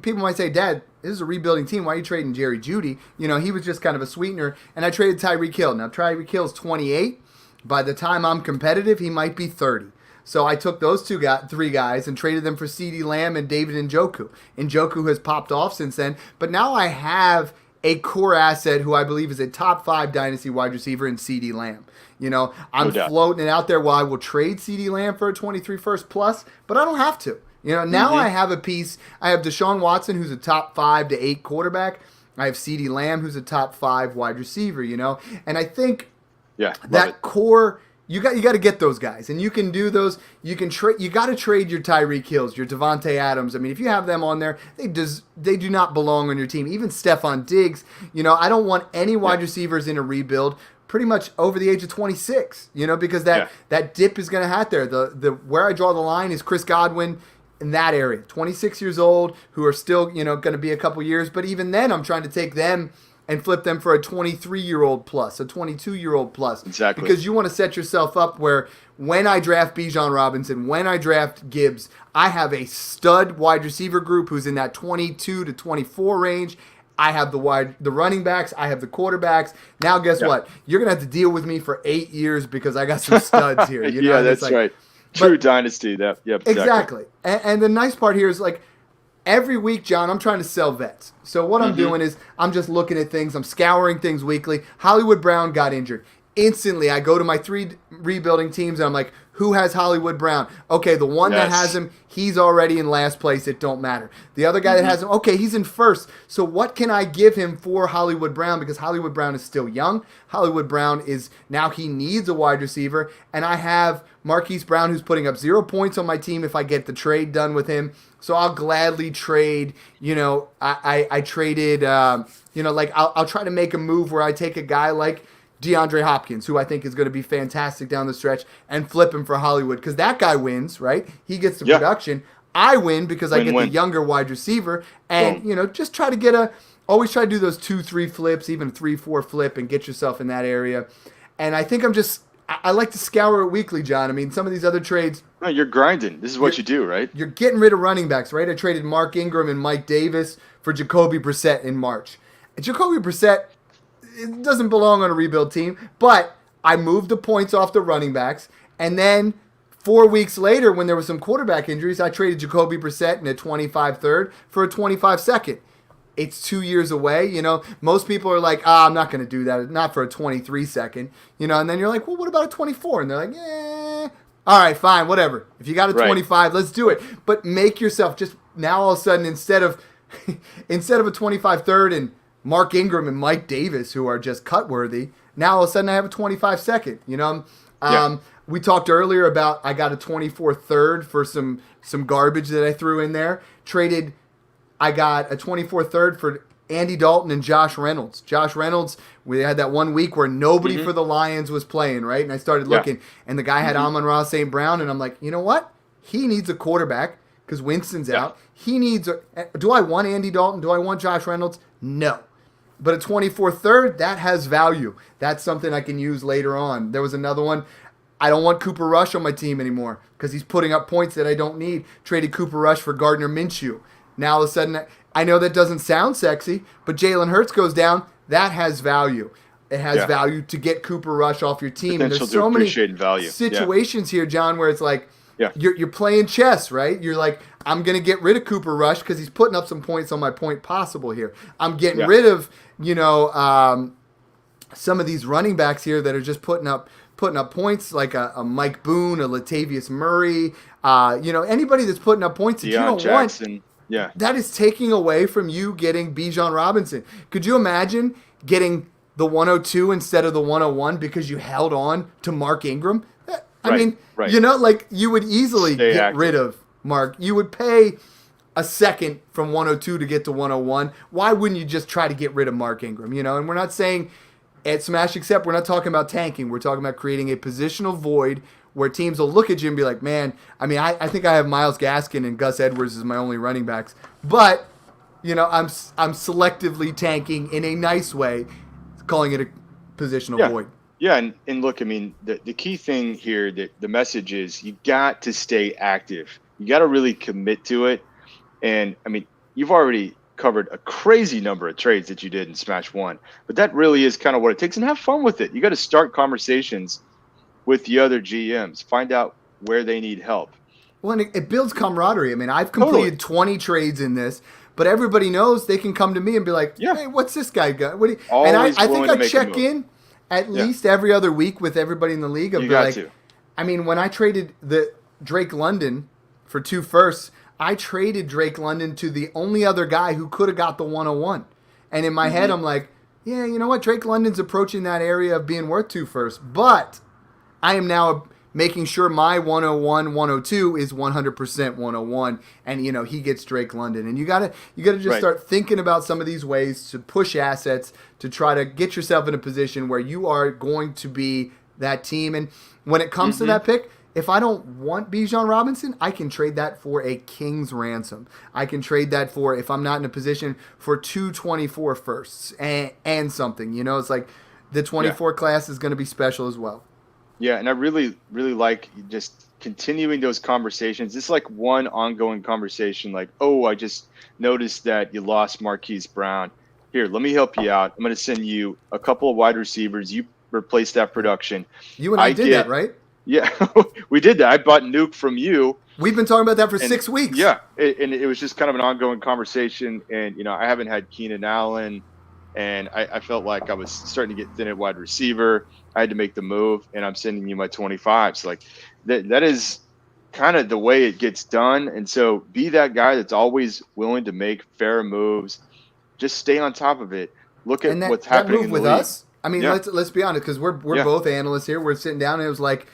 Speaker 2: people might say, Dad, this is a rebuilding team. Why are you trading Jerry Judy? You know, he was just kind of a sweetener. And I traded Tyreek Hill. Now, Tyreek Hill's 28. By the time I'm competitive, he might be 30. So I took those 3 guys and traded them for CeeDee Lamb and David Njoku. Njoku has popped off since then. But now I have a core asset who I believe is a top 5 dynasty wide receiver in CeeDee Lamb. You know, I'm floating it out there while I will trade CeeDee Lamb for a 23 first plus, but I don't have to. You know, now I have a piece. I have Deshaun Watson, who's a top 5 to 8 quarterback. I have CeeDee Lamb, who's a top 5 wide receiver, you know. And I think that core, you got to get those guys, and you can do those. You can trade. You got to trade your Tyreek Hills, your Devontae Adams. I mean, if you have them on there, they do not belong on your team. Even Stephon Diggs. You know, I don't want any wide receivers in a rebuild pretty much over the age of 26. You know, because that dip is going to have there. The where I draw the line is Chris Godwin. In that area, 26 years old, who are still, you know, going to be a couple years. But even then, I'm trying to take them and flip them for a 23-year-old plus, a 22-year-old plus.
Speaker 3: Exactly.
Speaker 2: Because you want to set yourself up where when I draft Bijan Robinson, when I draft Gibbs, I have a stud wide receiver group who's in that 22 to 24 range. I have the running backs. I have the quarterbacks. Now, guess what? You're going to have to deal with me for 8 years because I got some studs here. You know?
Speaker 3: That's right. True dynasty.
Speaker 2: Exactly. And the nice part here is, like, every week, John, I'm trying to sell vets. So what I'm doing is I'm just looking at things. I'm scouring things weekly. Hollywood Brown got injured. Instantly, I go to my 3 rebuilding teams, and I'm like, who has Hollywood Brown? Okay, the one that has him, he's already in last place. It don't matter. The other guy that has him, okay, he's in first. So what can I give him for Hollywood Brown? Because Hollywood Brown is still young. Hollywood Brown is, now he needs a wide receiver. And I have Marquise Brown, who's putting up 0 points on my team if I get the trade done with him. So I'll gladly trade, you know, I traded, you know, like I'll try to make a move where I take a guy like DeAndre Hopkins, who I think is going to be fantastic down the stretch, and flip him for Hollywood, because that guy wins, right? He gets the production. I win because I get the younger wide receiver, and you know, just try to always try to do those 2-3 flips, even 3-4 flip, and get yourself in that area. And I think I like to scour it weekly, John. I mean, some of these other trades,
Speaker 3: No, you're grinding. This is what you do, right?
Speaker 2: you're getting rid of running backs, right? I traded Mark Ingram and Mike Davis for Jacoby Brissett in March. And Jacoby Brissett, it doesn't belong on a rebuild team, but I moved the points off the running backs, and then 4 weeks later, when there were some quarterback injuries, I traded Jacoby Brissett in a 25 third for a 25 second. It's 2 years away. Most people are like, I'm not going to do that. Not for a 23 second. And then you're like, well, what about a 24? And they're like, all right, fine, whatever. If you got a 25, let's do it. But make yourself just now all of a sudden, instead of a 25 third and Mark Ingram and Mike Davis, who are just cut worthy, now all of a sudden I have a 25 second. We talked earlier about I got a 24 third for some garbage that I threw in there. I got a 24 third for Andy Dalton and Josh Reynolds. Josh Reynolds, we had that 1 week where nobody for the Lions was playing, right? And I started looking, and the guy had Amon-Ra St. Brown, and I'm like, you know what? He needs a quarterback because Winston's out. Do I want Andy Dalton? Do I want Josh Reynolds? No. But a 24 third, that has value. That's something I can use later on. There was another one. I don't want Cooper Rush on my team anymore because he's putting up points that I don't need. Traded Cooper Rush for Gardner Minshew. Now all of a sudden, I know that doesn't sound sexy, but Jalen Hurts goes down. That has value. It has value to get Cooper Rush off your team.
Speaker 3: Potential
Speaker 2: and there's so many
Speaker 3: value.
Speaker 2: situations here, John, where it's like you're playing chess, right? You're like, I'm going to get rid of Cooper Rush because he's putting up some points on my point possible here. I'm getting rid of, some of these running backs here that are just putting up points like a Mike Boone, a Latavius Murray, anybody that's putting up points that you don't want.
Speaker 3: Yeah.
Speaker 2: That is taking away from you getting Bijan Robinson. Could you imagine getting the 102 instead of the 101 because you held on to Mark Ingram? You would easily get rid of Mark. You would pay a second from 102 to get to 101. Why wouldn't you just try to get rid of Mark Ingram? And we're not saying at Smash Accept, we're not talking about tanking. We're talking about creating a positional void where teams will look at you and be like, man, I think I have Myles Gaskin and Gus Edwards as my only running backs. But, I'm selectively tanking in a nice way, calling it a positional void.
Speaker 3: Yeah, and look, the key thing here, the message is you got to stay active. You got to really commit to it. And, you've already covered a crazy number of trades that you did in Smash 1. But that really is kind of what it takes. And have fun with it. You got to start conversations with the other GMs. Find out where they need help.
Speaker 2: Well, and it builds camaraderie. I've completed 20 trades in this, but everybody knows they can come to me and be like, hey, what's this guy got? And I think I check in at least every other week with everybody in the league.
Speaker 3: You got to.
Speaker 2: When I traded the Drake London for 2 firsts, I traded Drake London to the only other guy who could have got the 101. And in my head, I'm like, yeah, you know what? Drake London's approaching that area of being worth 2 firsts. But I am now making sure my 101, 102 is 100% 101, and he gets Drake London. And you gotta just start thinking about some of these ways to push assets to try to get yourself in a position where you are going to be that team. And when it comes to that pick, if I don't want Bijan Robinson, I can trade that for a king's ransom. I can trade that for, if I'm not in a position, for 2 24 firsts and something. It's like the 24 class is going to be special as well.
Speaker 3: Yeah, and I really, really like just continuing those conversations. It's like one ongoing conversation like, oh, I just noticed that you lost Marquise Brown. Here, let me help you out. I'm going to send you a couple of wide receivers. You replace that production.
Speaker 2: You and I did that, right?
Speaker 3: Yeah, we did that. I bought Nuke from you.
Speaker 2: We've been talking about that for 6 weeks.
Speaker 3: Yeah, and it was just kind of an ongoing conversation. And, I haven't had Keenan Allen, and I felt like I was starting to get thin at wide receiver. I had to make the move, and I'm sending you my 25s. Like that is kind of the way it gets done. And so be that guy that's always willing to make fair moves. Just stay on top of it. Look at what's happening in the
Speaker 2: with
Speaker 3: league.
Speaker 2: Us. Let's be honest, because we're both analysts here. We're sitting down, and it was like,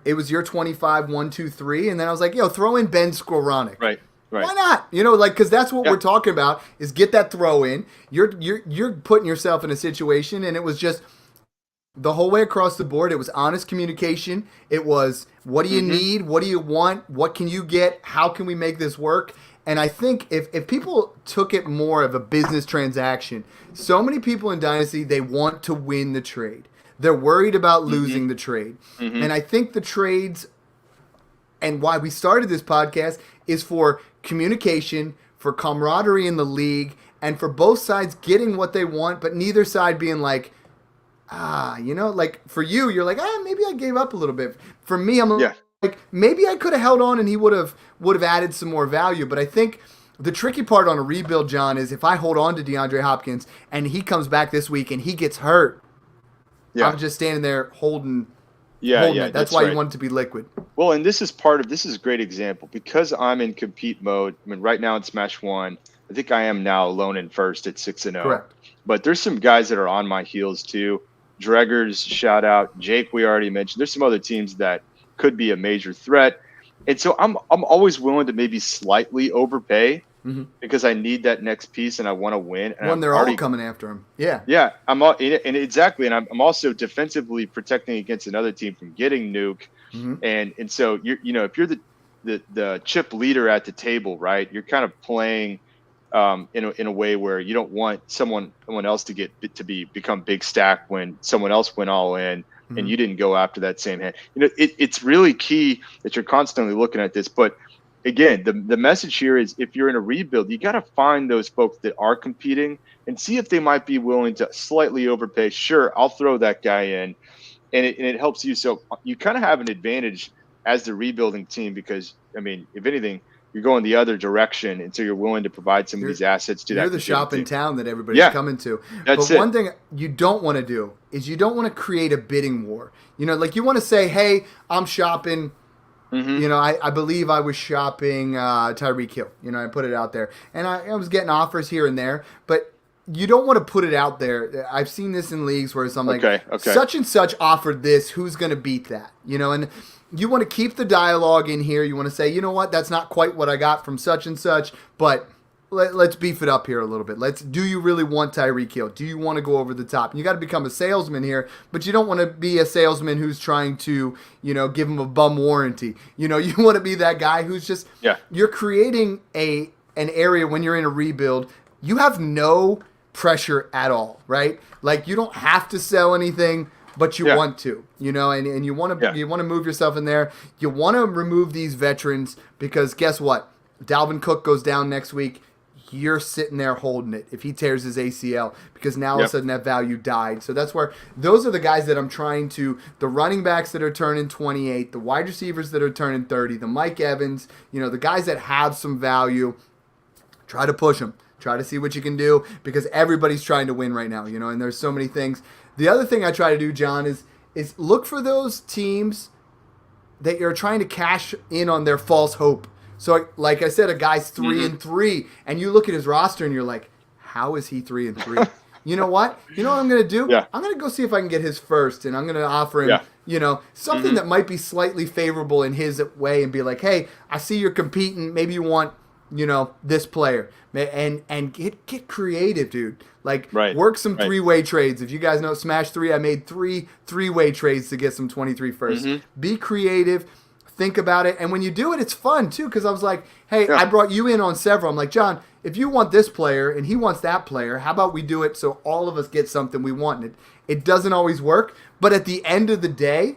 Speaker 2: it was your 25, 1, 2, 3, and then I was like, throw in Ben Skowronek.
Speaker 3: Right.
Speaker 2: Why not? Because that's what we're talking about, is get that throw in. You're putting yourself in a situation, and it was just the whole way across the board. It was honest communication. It was, what do you need? What do you want? What can you get? How can we make this work? And I think if people took it more of a business transaction, so many people in Dynasty, they want to win the trade. They're worried about losing the trade. And I think the trades, and why we started this podcast, is for communication, for camaraderie in the league, and for both sides getting what they want, but neither side being like, like for you, you're like, maybe I gave up a little bit. For me, I'm like, maybe I could have held on and he would have added some more value. But I think the tricky part on a rebuild, John, is if I hold on to DeAndre Hopkins and he comes back this week and he gets hurt, I'm just standing there holding it. That's why you want it to be liquid.
Speaker 3: Well, and this is a great example because I'm in compete mode. I mean, right now in Smash 1, I think I am now alone in first at 6-0.
Speaker 2: Correct.
Speaker 3: But there's some guys that are on my heels too. Dreggers, shout out. Jake, we already mentioned. There's some other teams that could be a major threat. And so I'm always willing to maybe slightly overpay because I need that next piece and I want to win. And
Speaker 2: when they're all coming after him. Yeah.
Speaker 3: Yeah. Exactly. And I'm also defensively protecting against another team from getting nuke. And so if you're the chip leader at the table, right, you're kind of playing in a way where you don't want someone else to become big stack when someone else went all in and you didn't go after that same hand. It's really key that you're constantly looking at this. But again, the message here is if you're in a rebuild, you got to find those folks that are competing and see if they might be willing to slightly overpay. Sure, I'll throw that guy in, and it helps you. So you kind of have an advantage as the rebuilding team because, I mean, if anything, you're going the other direction, and so you're willing to provide some of these assets to that.
Speaker 2: You're the shop in town that everybody's coming to. But one thing you don't want to do is you don't want to create a bidding war. Like you want to say, hey, I'm shopping. I believe I was shopping Tyreek Hill. I put it out there. And I was getting offers here and there. But you don't want to put it out there. I've seen this in leagues where I'm like, such and such offered this. Who's going to beat that? And you want to keep the dialogue in here. You want to say, you know what, that's not quite what I got from such and such, but let's beef it up here a little bit. Do you really want Tyreek Hill? Do you want to go over the top? And you got to become a salesman here, but you don't want to be a salesman who's trying to, give him a bum warranty. You want to be that guy who's just, you're creating an area when you're in a rebuild. You have no pressure at all, right? Like you don't have to sell anything, but you want to, and you want to move yourself in there. You want to remove these veterans because guess what? Dalvin Cook goes down next week. You're sitting there holding it if he tears his ACL because now all of a sudden that value died. So that's where those are the guys that I'm trying to, the running backs that are turning 28, the wide receivers that are turning 30, the Mike Evans, the guys that have some value, try to push them. Try to see what you can do because everybody's trying to win right now, and there's so many things. The other thing I try to do, John, is look for those teams that you're trying to cash in on their false hope. So, like I said, a guy's 3-3, and you look at his roster and you're like, how is he 3-3? You know what? You know what I'm going to do?
Speaker 3: Yeah.
Speaker 2: I'm going to go see if I can get his first, and I'm going to offer him, something that might be slightly favorable in his way and be like, hey, I see you're competing. Maybe you want, this player. And get creative, dude. Like, work some three-way trades. If you guys know Smash 3, I made three-way trades to get some 23 first. Be creative. Think about it. And when you do it, it's fun, too, because I was like, hey, I brought you in on several. I'm like, John, if you want this player and he wants that player, how about we do it so all of us get something we want? It doesn't always work, but at the end of the day,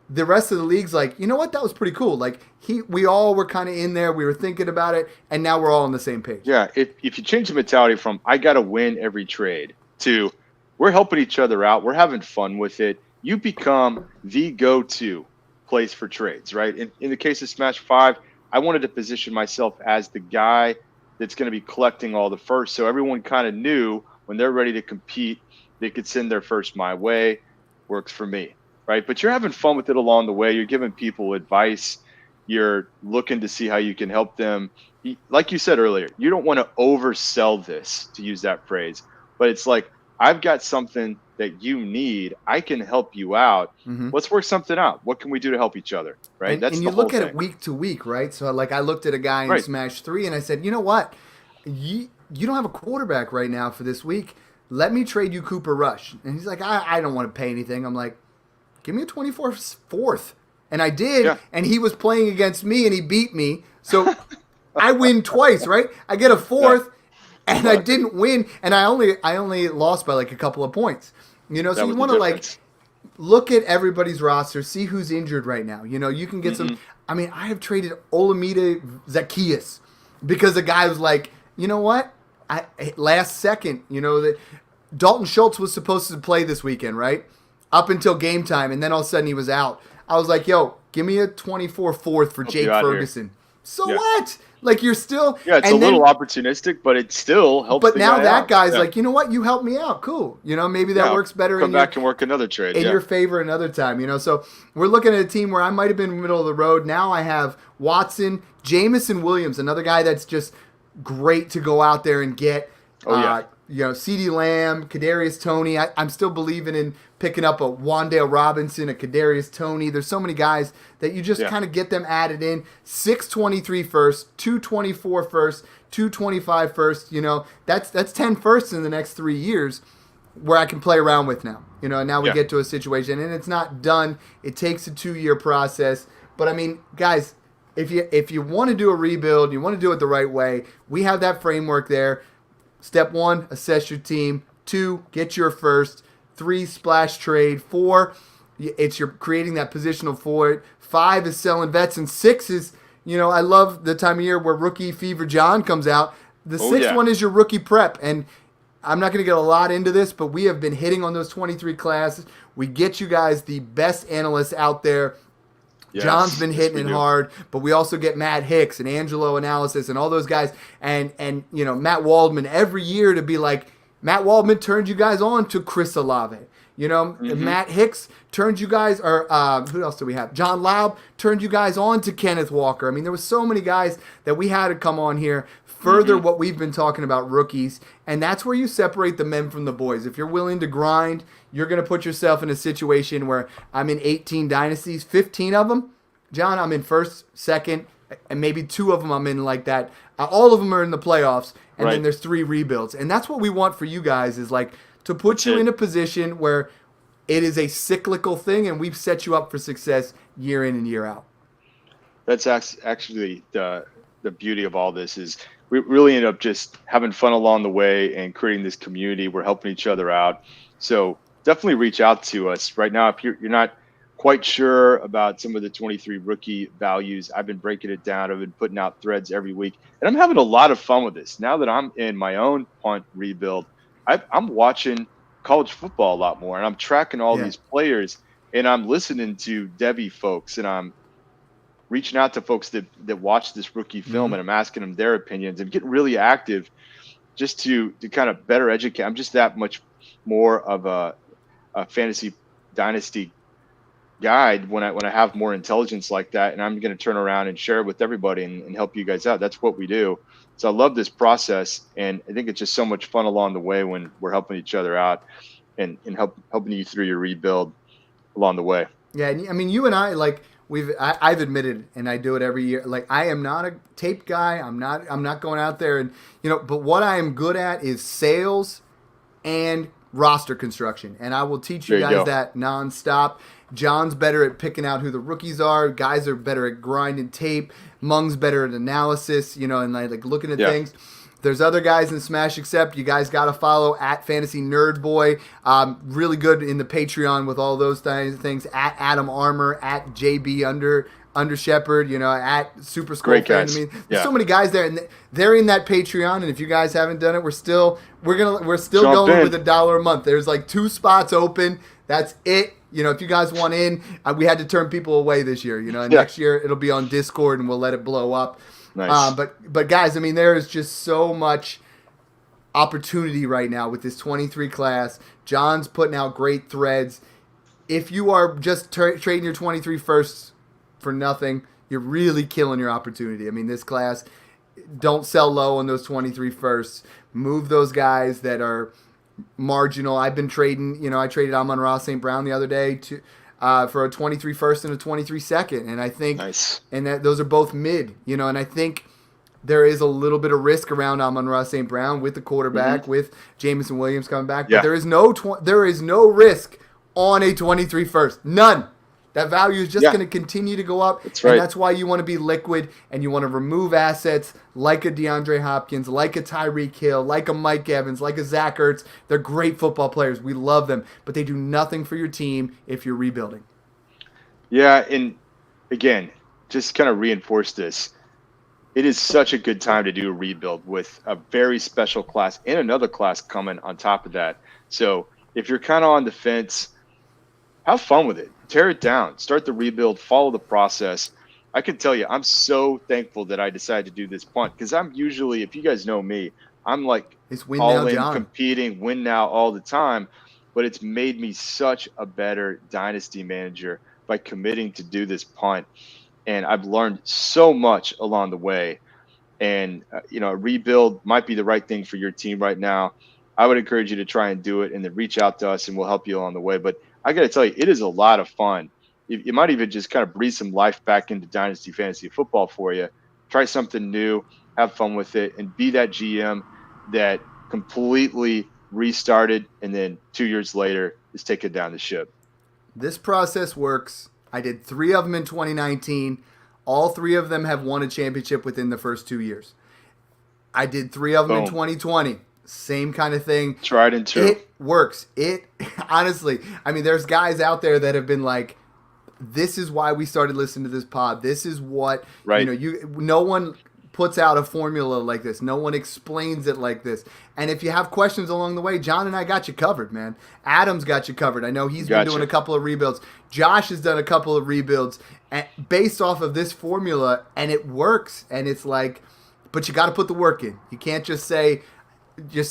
Speaker 2: the rest of the league's like, you know what? That was pretty cool. Like, we all were kind of in there. We were thinking about it, and now we're all on the same page.
Speaker 3: Yeah, if you change the mentality from I got to win every trade to we're helping each other out, we're having fun with it, you become the go-to place for trades, right? In the case of Smash 5, I wanted to position myself as the guy that's going to be collecting all the first, so everyone kind of knew when they're ready to compete, they could send their first my way. Works for me. Right, but you're having fun with it along the way. You're giving people advice. You're looking to see how you can help them. Like you said earlier, you don't want to oversell this, to use that phrase. But it's like, I've got something that you need. I can help you out. Let's work something out. What can we do to help each other? Right.
Speaker 2: And you look at it week to week, right? So like I looked at a guy in Smash 3 and I said, you know what? You don't have a quarterback right now for this week. Let me trade you Cooper Rush. And he's like, I don't want to pay anything. I'm like, give me a 24th. And I did, and he was playing against me, and he beat me. So I win twice, right? I get a fourth, and I didn't win, and I only lost by like a couple of points. So you want to look at everybody's roster, see who's injured right now. You know, you can get some. I mean, I have traded Olamide Zacchaeus because the guy was like, you know what? Last second, you know, that Dalton Schultz was supposed to play this weekend, right? Up until game time, and then all of a sudden he was out. I was like, yo, give me a 24-4 for Jake Ferguson. So what? Like, you're still...
Speaker 3: Yeah, it's a little opportunistic, but it still helps.
Speaker 2: But now that guy's like, you know what? You helped me out. Cool. You know, maybe that works better.
Speaker 3: Come back and work another trade.
Speaker 2: In your favor another time, you know. So we're looking at a team where I might have been middle of the road. Now I have Watson, Jamison Williams, another guy that's just great to go out there and get. You know, CeeDee Lamb, Kadarius Toney. I'm still believing in picking up a Wan'Dale Robinson, a Kadarius Toney. There's so many guys that you just kind of get them added in. 623 first, 224 first, 225 first. You know, that's 10 firsts in the next 3 years where I can play around with now. You know, and now we get to a situation, and it's not done. It takes a 2-year process. But I mean, guys, if you want to do a rebuild, you want to do it the right way, we have that framework there. Step 1, assess your team. 2, get your first. 3, splash trade. 4, it's you're creating that positional for it. 5 is selling vets. And 6 is, you know, I love the time of year where Rookie Fever John comes out. The sixth one is your rookie prep. And I'm not going to get a lot into this, but we have been hitting on those 23 classes. We get you guys the best analysts out there. Yes, John's been hitting it hard, but we also get Matt Hicks and Angelo Analysis and all those guys, and you know, Matt Waldman every year to be like, Matt Waldman turned you guys on to Chris Olave. You know, Matt Hicks turned you guys, or who else do we have? John Laub turned you guys on to Kenneth Walker. I mean, there was so many guys that we had to come on here, further what we've been talking about rookies, and that's where you separate the men from the boys. If you're willing to grind, you're going to put yourself in a situation where I'm in 18 dynasties, 15 of them, John, I'm in first, second, and maybe 2 of them I'm in like that. All of them are in the playoffs, and then there's 3 rebuilds. And that's what we want for you guys, is like to put you in a position where it is a cyclical thing, and we've set you up for success year in and year out.
Speaker 3: That's actually the beauty of all this, is we really end up just having fun along the way and creating this community. We're helping each other out. So definitely reach out to us. Right now, if you're not quite sure about some of the 23 rookie values, I've been breaking it down. I've been putting out threads every week, and I'm having a lot of fun with this. Now that I'm in my own punt rebuild, I'm watching college football a lot more, and I'm tracking all these players, and I'm listening to Devy folks, and I'm reaching out to folks that watch this rookie film, and I'm asking them their opinions and getting really active just to kind of better educate. I'm just that much more of a fantasy dynasty guide when I have more intelligence like that, and I'm going to turn around and share it with everybody and help you guys out. That's what we do. So I love this process, and I think it's just so much fun along the way when we're helping each other out and helping you through your rebuild along the way.
Speaker 2: Yeah, I mean, you and I, like, I've admitted, and I do it every year, like, I am not a tape guy. I'm not going out there and, you know, but what I am good at is sales and roster construction, and I will teach you guys that nonstop. John's better at picking out who the rookies are. Guys are better at grinding tape. Mung's better at analysis, you know, and like looking at things. There's other guys in Smash Accept. You guys got to follow at Fantasy Nerd Boy. Really good in the Patreon with all those things. At Adam Armour, at JB Under Shepherd, you know, at Super Skull Fan. I mean, there's so many guys there, and they're in that Patreon. And if you guys haven't done it, we're still going with $1 a month. There's like 2 spots open. That's it. You know, if you guys want in, we had to turn people away this year, you know, and next year it'll be on Discord and we'll let it blow up.
Speaker 3: Nice.
Speaker 2: But guys, I mean, there is just so much opportunity right now with this 23 class. John's putting out great threads. If you are just trading your 23 firsts for nothing, you're really killing your opportunity. I mean, this class, don't sell low on those 23 firsts. Move those guys that are marginal. I've been trading, you know, I traded Amon-Ra St. Brown the other day for a 23 first and a 23 second. And I think, and that those are both mid, you know, and I think there is a little bit of risk around Amon-Ra St. Brown with the quarterback, with Jamison Williams coming back. But there is no risk on a 23 first. None. That value is just
Speaker 3: Yeah.
Speaker 2: going to continue to go up.
Speaker 3: That's right.
Speaker 2: And that's why you want to be liquid and you want to remove assets like a DeAndre Hopkins, like a Tyreek Hill, like a Mike Evans, like a Zach Ertz. They're great football players. We love them. But they do nothing for your team if you're rebuilding.
Speaker 3: Yeah, and again, just kind of reinforce this. It is such a good time to do a rebuild with a very special class and another class coming on top of that. So if you're kind of on the fence, have fun with it. Tear it down. Start the rebuild. Follow the process. I can tell you, I'm so thankful that I decided to do this punt because I'm usually, if you guys know me, I'm like
Speaker 2: It's win
Speaker 3: all
Speaker 2: now,
Speaker 3: in,
Speaker 2: John.
Speaker 3: competing, win now all the time. But it's made me such a better dynasty manager by committing to do this punt. And I've learned so much along the way. And, a rebuild might be the right thing for your team right now. I would encourage you to try and do it and then reach out to us and we'll help you along the way. But I got to tell you, it is a lot of fun. You might even just kind of breathe some life back into Dynasty Fantasy Football for you. Try something new, have fun with it, and be that GM that completely restarted and then 2 years later is taking down the ship.
Speaker 2: This process works. I did 3 of them in 2019. All 3 of them have won a championship within the first 2 years. I did 3 of them in
Speaker 3: Boom.
Speaker 2: 2020. Same kind of thing.
Speaker 3: Tried and true.
Speaker 2: It works. It honestly, I mean, there's guys out there that have been like, this is why we started listening to this pod. This is what,
Speaker 3: Right.
Speaker 2: no one puts out a formula like this. No one explains it like this. And if you have questions along the way, John and I got you covered, man. Adam's got you covered. I know he's been
Speaker 3: Gotcha.
Speaker 2: doing a couple of rebuilds. Josh has done a couple of rebuilds based off of this formula, and it works. And it's like, but you got to put the work in. You can't just say,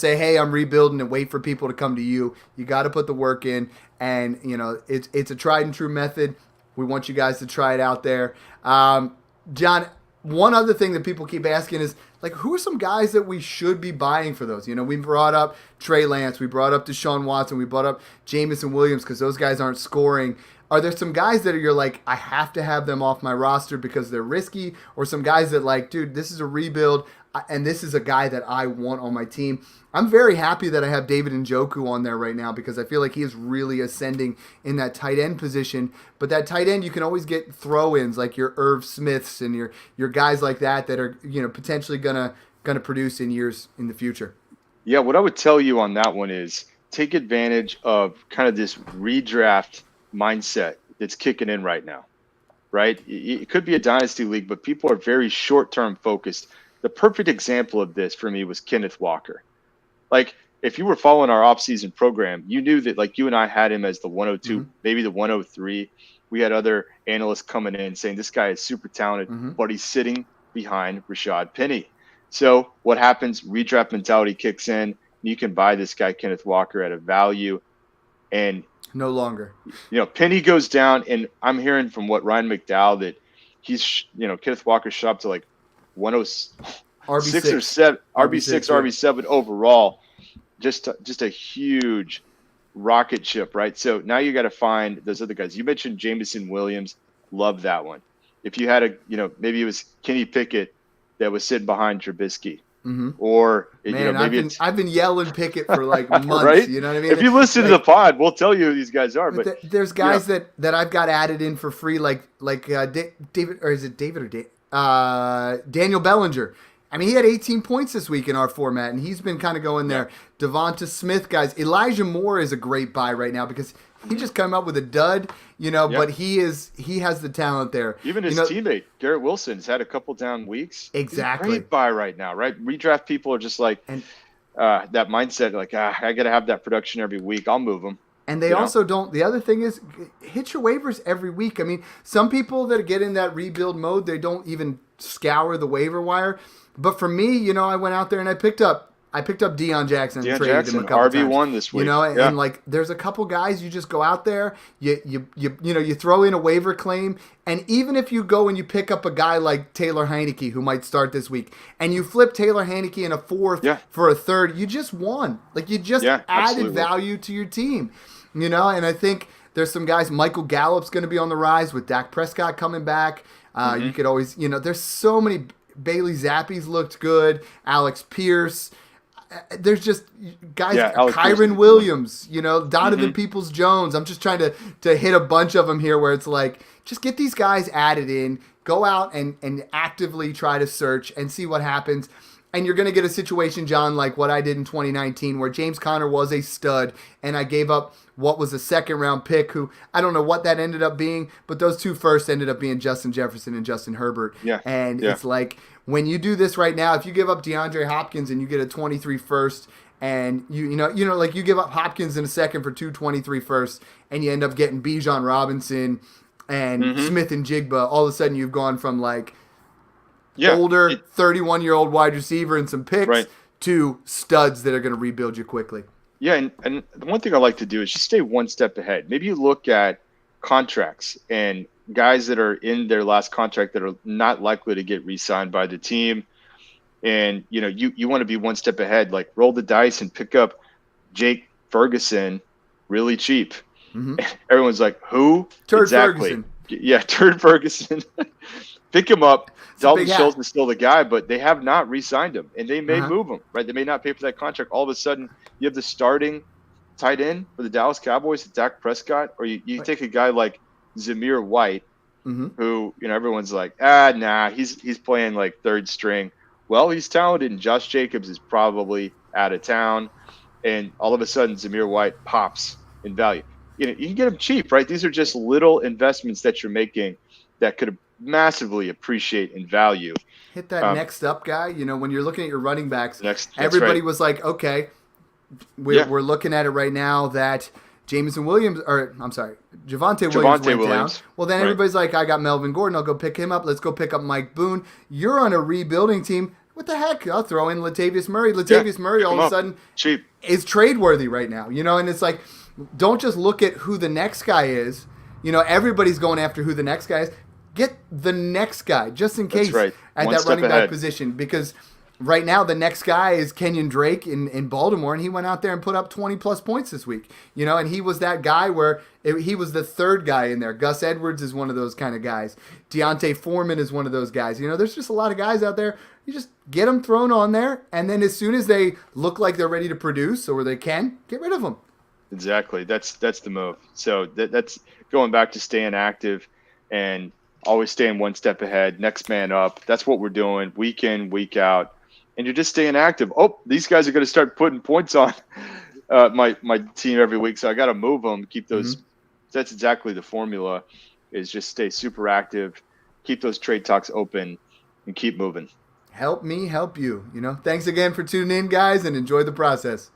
Speaker 2: hey, I'm rebuilding and wait for people to come to you. You got to put the work in, and it's a tried and true method. We want you guys to try it out there. John, one other thing that people keep asking is, like, who are some guys that we should be buying for those? We brought up Trey Lance, we brought up Deshaun Watson, we brought up Jamison Williams because those guys aren't scoring. Are there some guys that you're like, I have to have them off my roster because they're risky, or some guys that like, dude, this is a rebuild, and this is a guy that I want on my team? I'm very happy that I have David Njoku on there right now because I feel like he is really ascending in that tight end position. But that tight end, you can always get throw-ins like your Irv Smiths and your guys like that are potentially gonna produce in years in the future.
Speaker 3: Yeah, what I would tell you on that one is take advantage of kind of this redraft mindset that's kicking in right now, right? It could be a dynasty league, but people are very short-term focused. The perfect example of this for me was Kenneth Walker. Like, if you were following our off-season program, you knew that, like, you and I had him as the 102, maybe the 103. We had other analysts coming in saying this guy is super talented, but he's sitting behind Rashad Penny. So what happens? Redraft mentality kicks in. You can buy this guy, Kenneth Walker, at a value. And
Speaker 2: no longer.
Speaker 3: Penny goes down, and I'm hearing from Ryan McDowell that he's, Kenneth Walker shot up to like 106 or 7, RB6, RB7 overall. Just a huge rocket ship, right? So now you got to find those other guys. You mentioned Jamison Williams. Love that one. If you had maybe it was Kenny Pickett that was sitting behind Trubisky. Or
Speaker 2: Man,
Speaker 3: maybe
Speaker 2: I've been yelling Pickett for like months.
Speaker 3: Right?
Speaker 2: You know what I mean?
Speaker 3: If you listen to the pod, we'll tell you who these guys are. But
Speaker 2: there's guys that I've got added in for free, like David, or is it David or Daniel Bellinger. I mean, he had 18 points this week in our format, and he's been kind of going there. Devonta Smith, guys. Elijah Moore is a great buy right now because he just came up with a dud, but he has the talent there.
Speaker 3: Even his teammate, Garrett Wilson, has had a couple down weeks.
Speaker 2: Exactly.
Speaker 3: He's a great buy right now, right? Redraft people are just like that mindset, like, I got to have that production every week. I'll move them.
Speaker 2: And they also don't. The other thing is, hit your waivers every week. I mean, some people that get in that rebuild mode, they don't even scour the waiver wire. But for me, I went out there and I picked up Deion Jackson and traded him a couple times.
Speaker 3: RB1 this week.
Speaker 2: And like there's a couple guys you just go out there, you throw in a waiver claim, and even if you go and you pick up a guy like Taylor Heineke who might start this week, and you flip Taylor Heineke in a fourth for a third, you just won. Like you just added value to your team. And I think there's some guys. Michael Gallup's going to be on the rise with Dak Prescott coming back. You could always, there's so many. Bailey Zappi's looked good. Alex Pierce. there's just guys,
Speaker 3: Yeah, Alec Pierce is a
Speaker 2: Kyron
Speaker 3: good
Speaker 2: Williams, Donovan
Speaker 3: Mhm.
Speaker 2: Peoples-Jones. I'm just trying to hit a bunch of them here where it's like, just get these guys added in, go out and actively try to search and see what happens. And you're going to get a situation, John, like what I did in 2019, where James Conner was a stud, and I gave up what was a second-round pick, who I don't know what that ended up being, but those two first ended up being Justin Jefferson and Justin Herbert.
Speaker 3: Yeah.
Speaker 2: And
Speaker 3: Yeah.
Speaker 2: it's like, when you do this right now, if you give up DeAndre Hopkins and you get a 23 first, and you give up Hopkins in a second for 223 first, and you end up getting Bijan Robinson and
Speaker 3: Mhm.
Speaker 2: Smith and Jigba, all of a sudden you've gone from like
Speaker 3: Yeah.
Speaker 2: older
Speaker 3: It-
Speaker 2: 31-year-old wide receiver and some picks
Speaker 3: Right.
Speaker 2: to studs that are going to rebuild you quickly.
Speaker 3: Yeah, and the one thing I like to do is just stay one step ahead. Maybe you look at contracts and guys that are in their last contract that are not likely to get re-signed by the team. And, you want to be one step ahead, like roll the dice and pick up Jake Ferguson really cheap.
Speaker 2: Mm-hmm.
Speaker 3: Everyone's like, who?
Speaker 2: Turd
Speaker 3: exactly.
Speaker 2: Ferguson.
Speaker 3: Yeah, Turd Ferguson. Pick him up.
Speaker 2: a
Speaker 3: Dalton
Speaker 2: big hat.
Speaker 3: Schultz is still the guy, but they have not re-signed him, and they may
Speaker 2: Uh-huh.
Speaker 3: move him, right? They may not pay for that contract. All of a sudden, you have the starting tight end for the Dallas Cowboys, Dak Prescott, or you
Speaker 2: Right.
Speaker 3: take a guy like Zamir White,
Speaker 2: Mm-hmm.
Speaker 3: who everyone's like, nah, he's playing like third string. Well, he's talented, and Josh Jacobs is probably out of town, and all of a sudden, Zamir White pops in value. You can get him cheap, right? These are just little investments that you're making that could massively appreciate in value.
Speaker 2: Hit that next up guy. When you're looking at your running backs,
Speaker 3: That's
Speaker 2: everybody
Speaker 3: right.
Speaker 2: was like, okay, we're looking at it right now that Javonte Williams went down.
Speaker 3: Williams.
Speaker 2: Well, then
Speaker 3: Right.
Speaker 2: everybody's like, I got Melvin Gordon. I'll go pick him up. Let's go pick up Mike Boone. You're on a rebuilding team. What the heck? I'll throw in Latavius Murray. Latavius Murray
Speaker 3: pick
Speaker 2: all
Speaker 3: him
Speaker 2: of a
Speaker 3: up.
Speaker 2: sudden
Speaker 3: Cheap.
Speaker 2: is trade worthy right now, and it's like, don't just look at who the next guy is. Everybody's going after who the next guy is. Get the next guy just in case
Speaker 3: right.
Speaker 2: at
Speaker 3: One
Speaker 2: that
Speaker 3: step
Speaker 2: running back
Speaker 3: ahead.
Speaker 2: position, because right now the next guy is Kenyon Drake in Baltimore, and he went out there and put up 20 plus points this week, and he was that guy where he was the third guy in there. Gus Edwards is one of those kind of guys. Deontay Foreman is one of those guys. There's just a lot of guys out there. You just get them thrown on there, and then as soon as they look like they're ready to produce or they can, get rid of them.
Speaker 3: Exactly. That's the move. So that's going back to staying active and always staying one step ahead, next man up. That's what we're doing week in, week out. And you're just staying active. Oh, these guys are going to start putting points on my team every week, so I got to move them, keep those. That's exactly the formula, is just stay super active, keep those trade talks open, and keep moving.
Speaker 2: Help me help you. Thanks again for tuning in, guys, and enjoy the process.